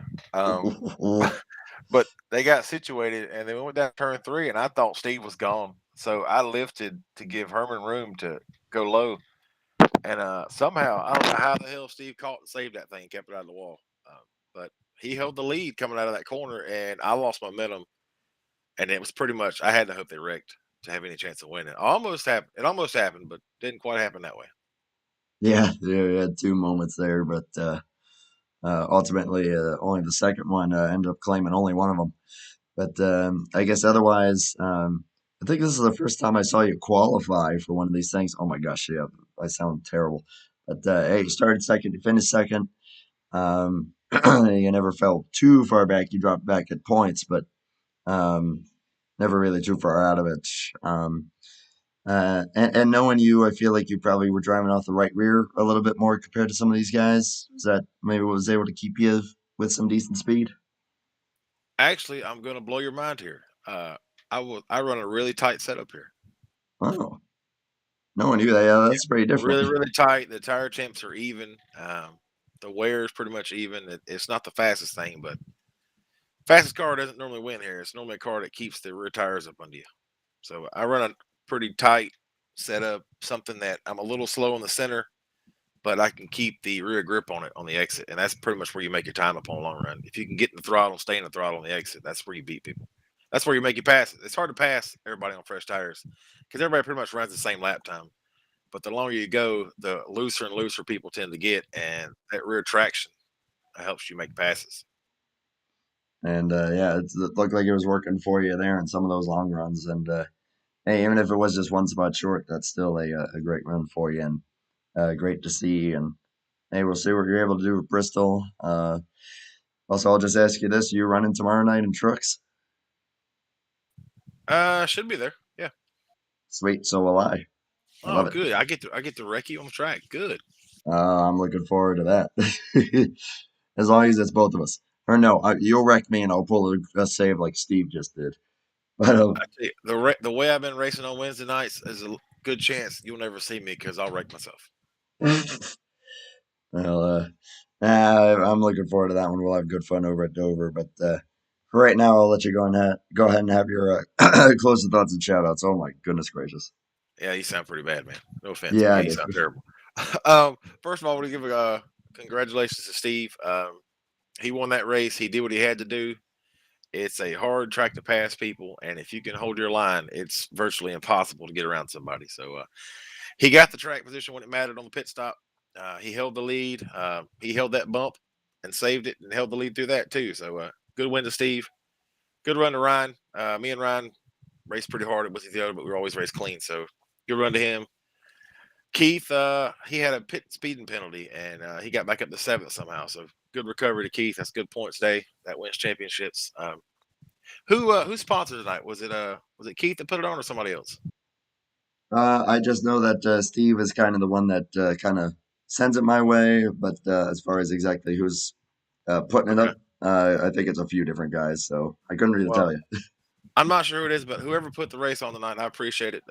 But they got situated and they went down turn 3, and I thought Steve was gone, so I lifted to give Herman room to go low. And somehow, I don't know how the hell Steve caught and saved that thing, kept it out of the wall. But he held the lead coming out of that corner, and I lost momentum. And it was pretty much, I had to hope they wrecked to have any chance of winning. It almost happened, but didn't quite happen that way. Yeah, we had 2 moments there, but ultimately only the second one ended up claiming only one of them. But I guess otherwise, I think this is the first time I saw you qualify for one of these things. Oh my gosh, yeah, I sound terrible. But hey, you started second, you finished second. You never fell too far back. You dropped back at points, but never really too far out of it. And knowing you, I feel like you probably were driving off the right rear a little bit more compared to some of these guys. Is that maybe what was able to keep you with some decent speed? Actually, I'm going to blow your mind here. I run a really tight setup here. Oh, no one knew that. Yeah, that's pretty different. Really, really tight. The tire temps are even. The wear is pretty much even. It's not the fastest thing, but fastest car doesn't normally win here. It's normally a car that keeps the rear tires up under you. So I run a pretty tight setup, something that I'm a little slow in the center, but I can keep the rear grip on it on the exit. And that's pretty much where you make your time up on a long run. If you can get in the throttle, stay in the throttle on the exit, that's where you beat people. That's where you make you pass it. It's hard to pass everybody on fresh tires because everybody pretty much runs the same lap time. But the longer you go, the looser and looser people tend to get, and that rear traction helps you make passes. And yeah, it looked like it was working for you there in some of those long runs. And hey, even if it was just one spot short, that's still a great run for you, and great to see. And hey, we'll see what you're able to do with Bristol. Also, I'll just ask you this: are you running tomorrow night in trucks? Should be there. Yeah. Sweet. So will I. Oh, good. I get to wreck you on the track. Good. I'm looking forward to that. As long as it's both of us. Or no, you'll wreck me and I'll pull a save like Steve just did. But the way I've been racing on Wednesday nights is a good chance you'll never see me because I'll wreck myself. Well, I'm looking forward to that one. We'll have good fun over at Dover. But for right now, I'll let you go ahead and have your closing thoughts and shout outs. Oh my goodness gracious. Yeah, you sound pretty bad, man. No offense. Yeah, you sound terrible. First of all, I want to give congratulations to Steve. He won that race. He did what he had to do. It's a hard track to pass people, and if you can hold your line, it's virtually impossible to get around somebody. So he got the track position when it mattered on the pit stop. He held the lead. He held that bump and saved it and held the lead through that too. So good win to Steve. Good run to Ryan. Me and Ryan raced pretty hard with the other, but we were always race clean. So good run to him. Keith, he had a pit speeding penalty, and he got back up to 7th somehow. So good recovery to Keith. That's good points day. That wins championships. Who sponsored tonight? Was it Keith that put it on or somebody else? I just know that Steve is kind of the one that kind of sends it my way, but as far as exactly who's putting it Okay. up, I think it's a few different guys, so I couldn't really Well, tell you. I'm not sure who it is, but whoever put the race on tonight, I appreciate it.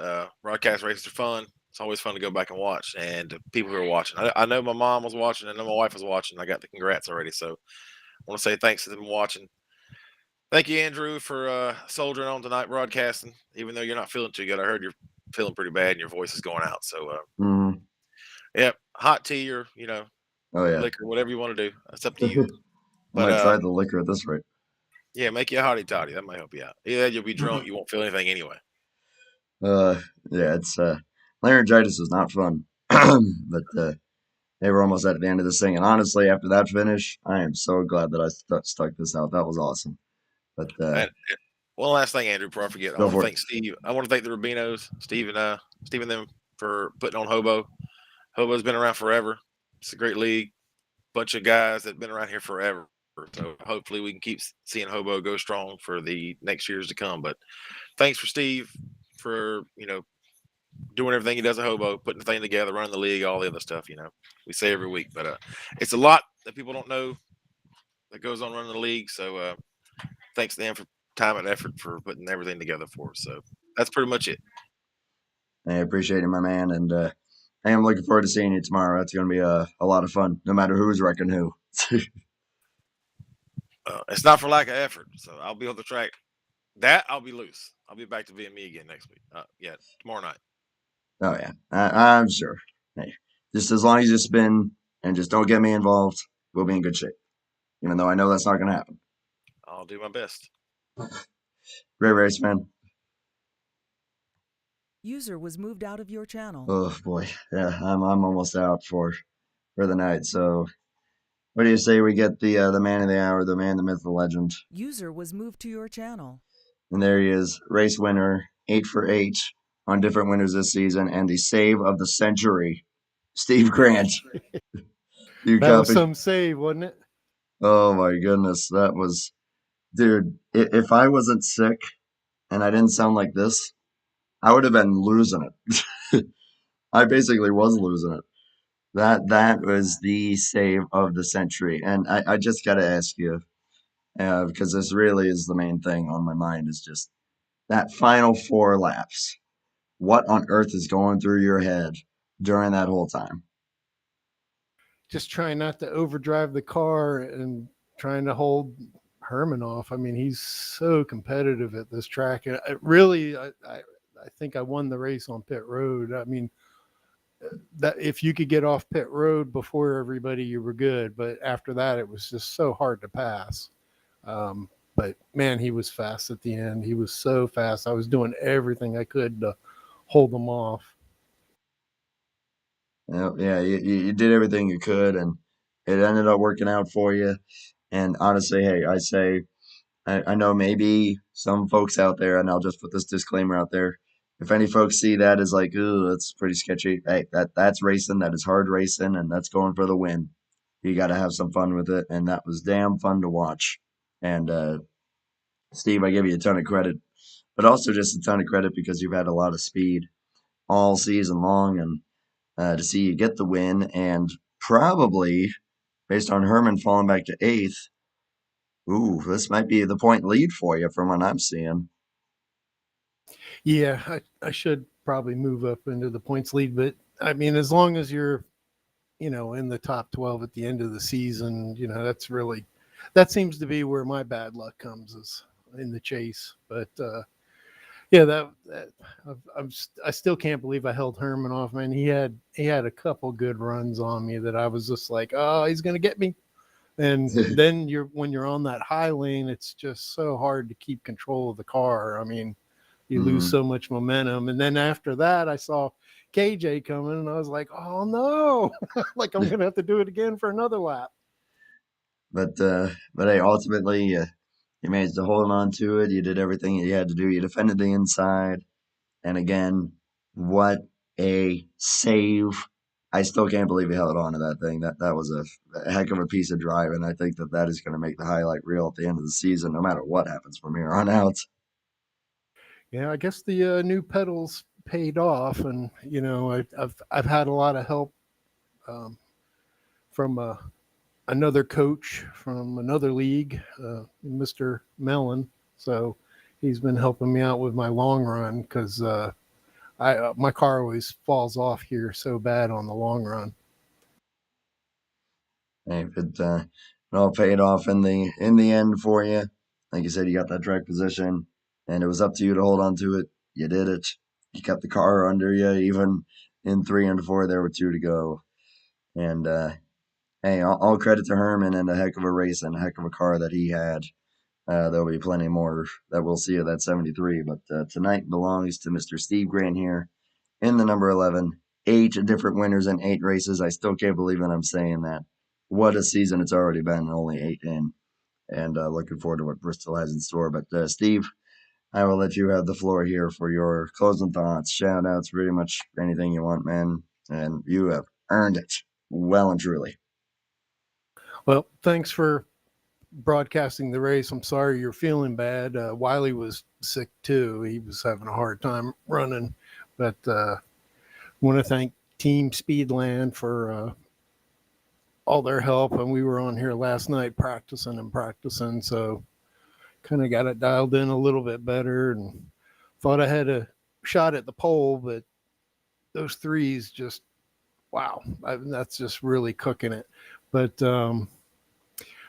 Broadcast races are fun. It's always fun to go back and watch, and people who are watching. I know my mom was watching, I know my wife was watching. I got the congrats already, so I want to say thanks to them watching. Thank you, Andrew, for soldiering on tonight broadcasting, even though you're not feeling too good. I heard you're feeling pretty bad and your voice is going out. So, Mhm. yep, hot tea or, Oh yeah, liquor, whatever you want to do. That's up to you. I might But, try the liquor at this rate. yeah, make you a hottie toddy. That might help you out. Yeah, you'll be drunk. You won't feel anything anyway. Yeah, it's laryngitis is not fun, but hey, we're almost at the end of this thing, and honestly, after that finish, I am so glad that I stuck this out. That was awesome. But And one last thing, Andrew, before I forget, I go want to for it. thank Steve. I want to thank the Rubinos, Steve and them for putting on Hobo. Hobo's been around forever. It's a great league. Bunch of guys that have been around here forever. So hopefully we can keep seeing Hobo go strong for the next years to come. But thanks for Steve for, doing everything he does at Hobo, putting the thing together, running the league, all the other stuff, we say every week. But it's a lot that people don't know that goes on running the league. So thanks to them for time and effort for putting everything together for us. So that's pretty much it. I appreciate it, my man, and I am looking forward to seeing you tomorrow. It's going to be a lot of fun, no matter who's wrecking who. It's not for lack of effort. So I'll be on the track. I'll be loose. I'll be back to being me again next week. Yeah, tomorrow night. Oh yeah, I'm sure. Hey, just as long as you spin and just don't get me involved, we'll be in good shape. Even though I know that's not going to happen. I'll do my best. Great race, man. User was moved out of your channel. Oh boy, yeah, I'm almost out for the night. So, what do you say we get the man of the hour, the man, the myth, the legend? User was moved to your channel. And there he is, race winner, 8 for 8 on different winners this season, and the save of the century, Steve Grant. You That was copy? some save, wasn't it? Oh my goodness, that was, dude. If I wasn't sick and I didn't sound like this, I would have been losing it. I basically was losing it. That was the save of the century, and I just got to ask you, because this really is the main thing on my mind, is just that final 4 laps. What on earth is going through your head during that whole time? Just trying not to overdrive the car and trying to hold Herman off. I mean, he's so competitive at this track. And I think I won the race on pit road. I mean, that if you could get off pit road before everybody, you were good. But after that, it was just so hard to pass. But man, he was fast at the end. He was so fast. I was doing everything I could to hold him off. Yeah, you did everything you could, and it ended up working out for you. And honestly, hey, I say, I know maybe some folks out there, and I'll just put this disclaimer out there. If any folks see that as like, ooh, that's pretty sketchy. Hey, that's racing. That is hard racing, and that's going for the win. You got to have some fun with it, and that was damn fun to watch. And Steve, I give you a ton of credit, but also just a ton of credit because you've had a lot of speed all season long, and to see you get the win, and probably based on Herman falling back to 8th. Ooh, this might be the point lead for you from what I'm seeing. Yeah, I should probably move up into the points lead, but I mean, as long as you're, in the top 12 at the end of the season, that seems to be where my bad luck comes, is in the chase. But yeah, I still can't believe I held Herman off, man. He had a couple good runs on me that I was just like, oh, he's gonna get me. And then when you're on that high lane, it's just so hard to keep control of the car. I mean, you lose so much momentum. And then after that, I saw KJ coming, and I was like, oh no, like I'm gonna have to do it again for another lap. But hey, ultimately, you managed to hold on to it. You did everything you had to do. You defended the inside, and again, what a save! I still can't believe he held on to that thing. That was a heck of a piece of drive, and I think that is going to make the highlight reel at the end of the season, no matter what happens from here on out. Yeah, I guess the new pedals paid off, and I've had a lot of help from another coach from another league, Mr. Mellon. So he's been helping me out with my long run because my car always falls off here so bad on the long run. Hey, if it all paid off in the end for you, like you said, you got that track position, and it was up to you to hold on to it. You did it. You kept the car under you, even in 3 and 4. There were 2 to go, and hey, all credit to Herman and a heck of a race and a heck of a car that he had. There'll be plenty more that we'll see of that 73, but tonight belongs to Mr. Steve Grant here in the number 11. 8 different winners in 8 races. I still can't believe that I'm saying that. What a season it's already been, only 8 in, and looking forward to what Bristol has in store. But Steve, I will let you have the floor here for your closing thoughts, shout outs, pretty much anything you want, man, and you have earned it well and truly. Well, thanks for broadcasting the race. I'm sorry you're feeling bad. Wiley was sick too. He was having a hard time running, but want to thank Team Speedland for all their help. And we were on here last night practicing, so kind of got it dialed in a little bit better, and thought I had a shot at the pole, but those threes just wow, that's just really cooking it. But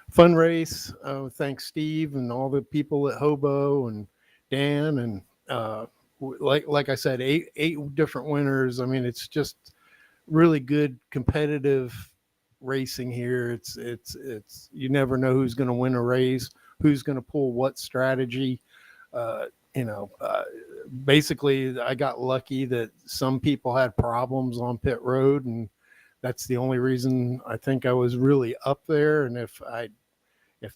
fun race. Thanks Steve and all the people at HOBO and Dan, and like I said, eight different winners. I mean, it's just really good competitive racing here. It's you never know who's going to win a race, who's going to pull what strategy. Basically I got lucky that some people had problems on pit road, and that's the only reason I think I was really up there. And if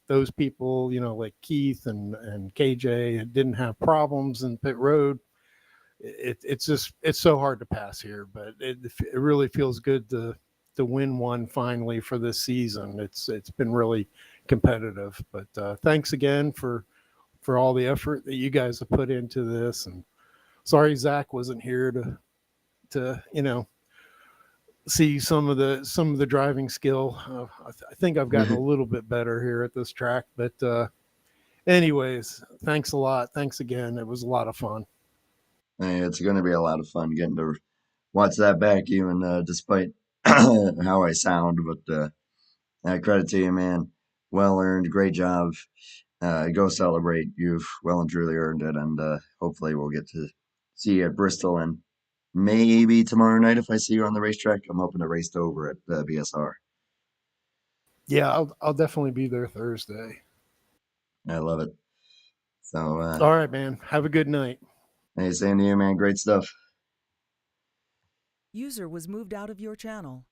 those people, like Keith and KJ didn't have problems in pit road, it's so hard to pass here. But it really feels good to win one finally for this season. It's been really competitive. But thanks again for all the effort that you guys have put into this. And sorry Zach wasn't here to see some of the driving skill. I think I've gotten a little bit better here at this track. But anyways, thanks a lot. Thanks again. It was a lot of fun. Hey, it's going to be a lot of fun getting to watch that back, even despite how I sound. But credit to you, man. Well earned. Great job. Go celebrate. You've well and truly earned it. And hopefully we'll get to see you at Bristol, and maybe tomorrow night if I see you on the racetrack. I'm hoping to race over at BSR. Yeah, I'll definitely be there Thursday. I love it. So all right, man. Have a good night. Hey, same to you, man. Great stuff. User was moved out of your channel.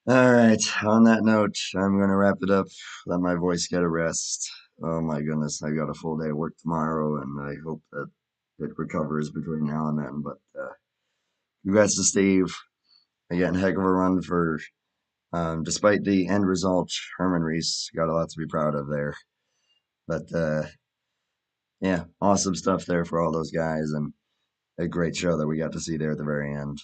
All right. On that note, I'm going to wrap it up. Let my voice get a rest. Oh my goodness, I got a full day of work tomorrow, and I hope that it recovers between now and then. But congrats to Steve. Again, heck of a run for, despite the end result, Herman Reese got a lot to be proud of there. But yeah, awesome stuff there for all those guys, and a great show that we got to see there at the very end.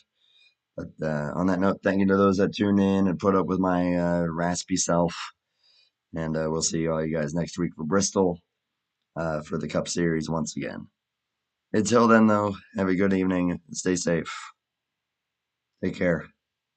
But on that note, thank you to those that tune in and put up with my raspy self. And we'll see all you guys next week for Bristol for the Cup Series once again. Until then, though, have a good evening. Stay safe. Take care.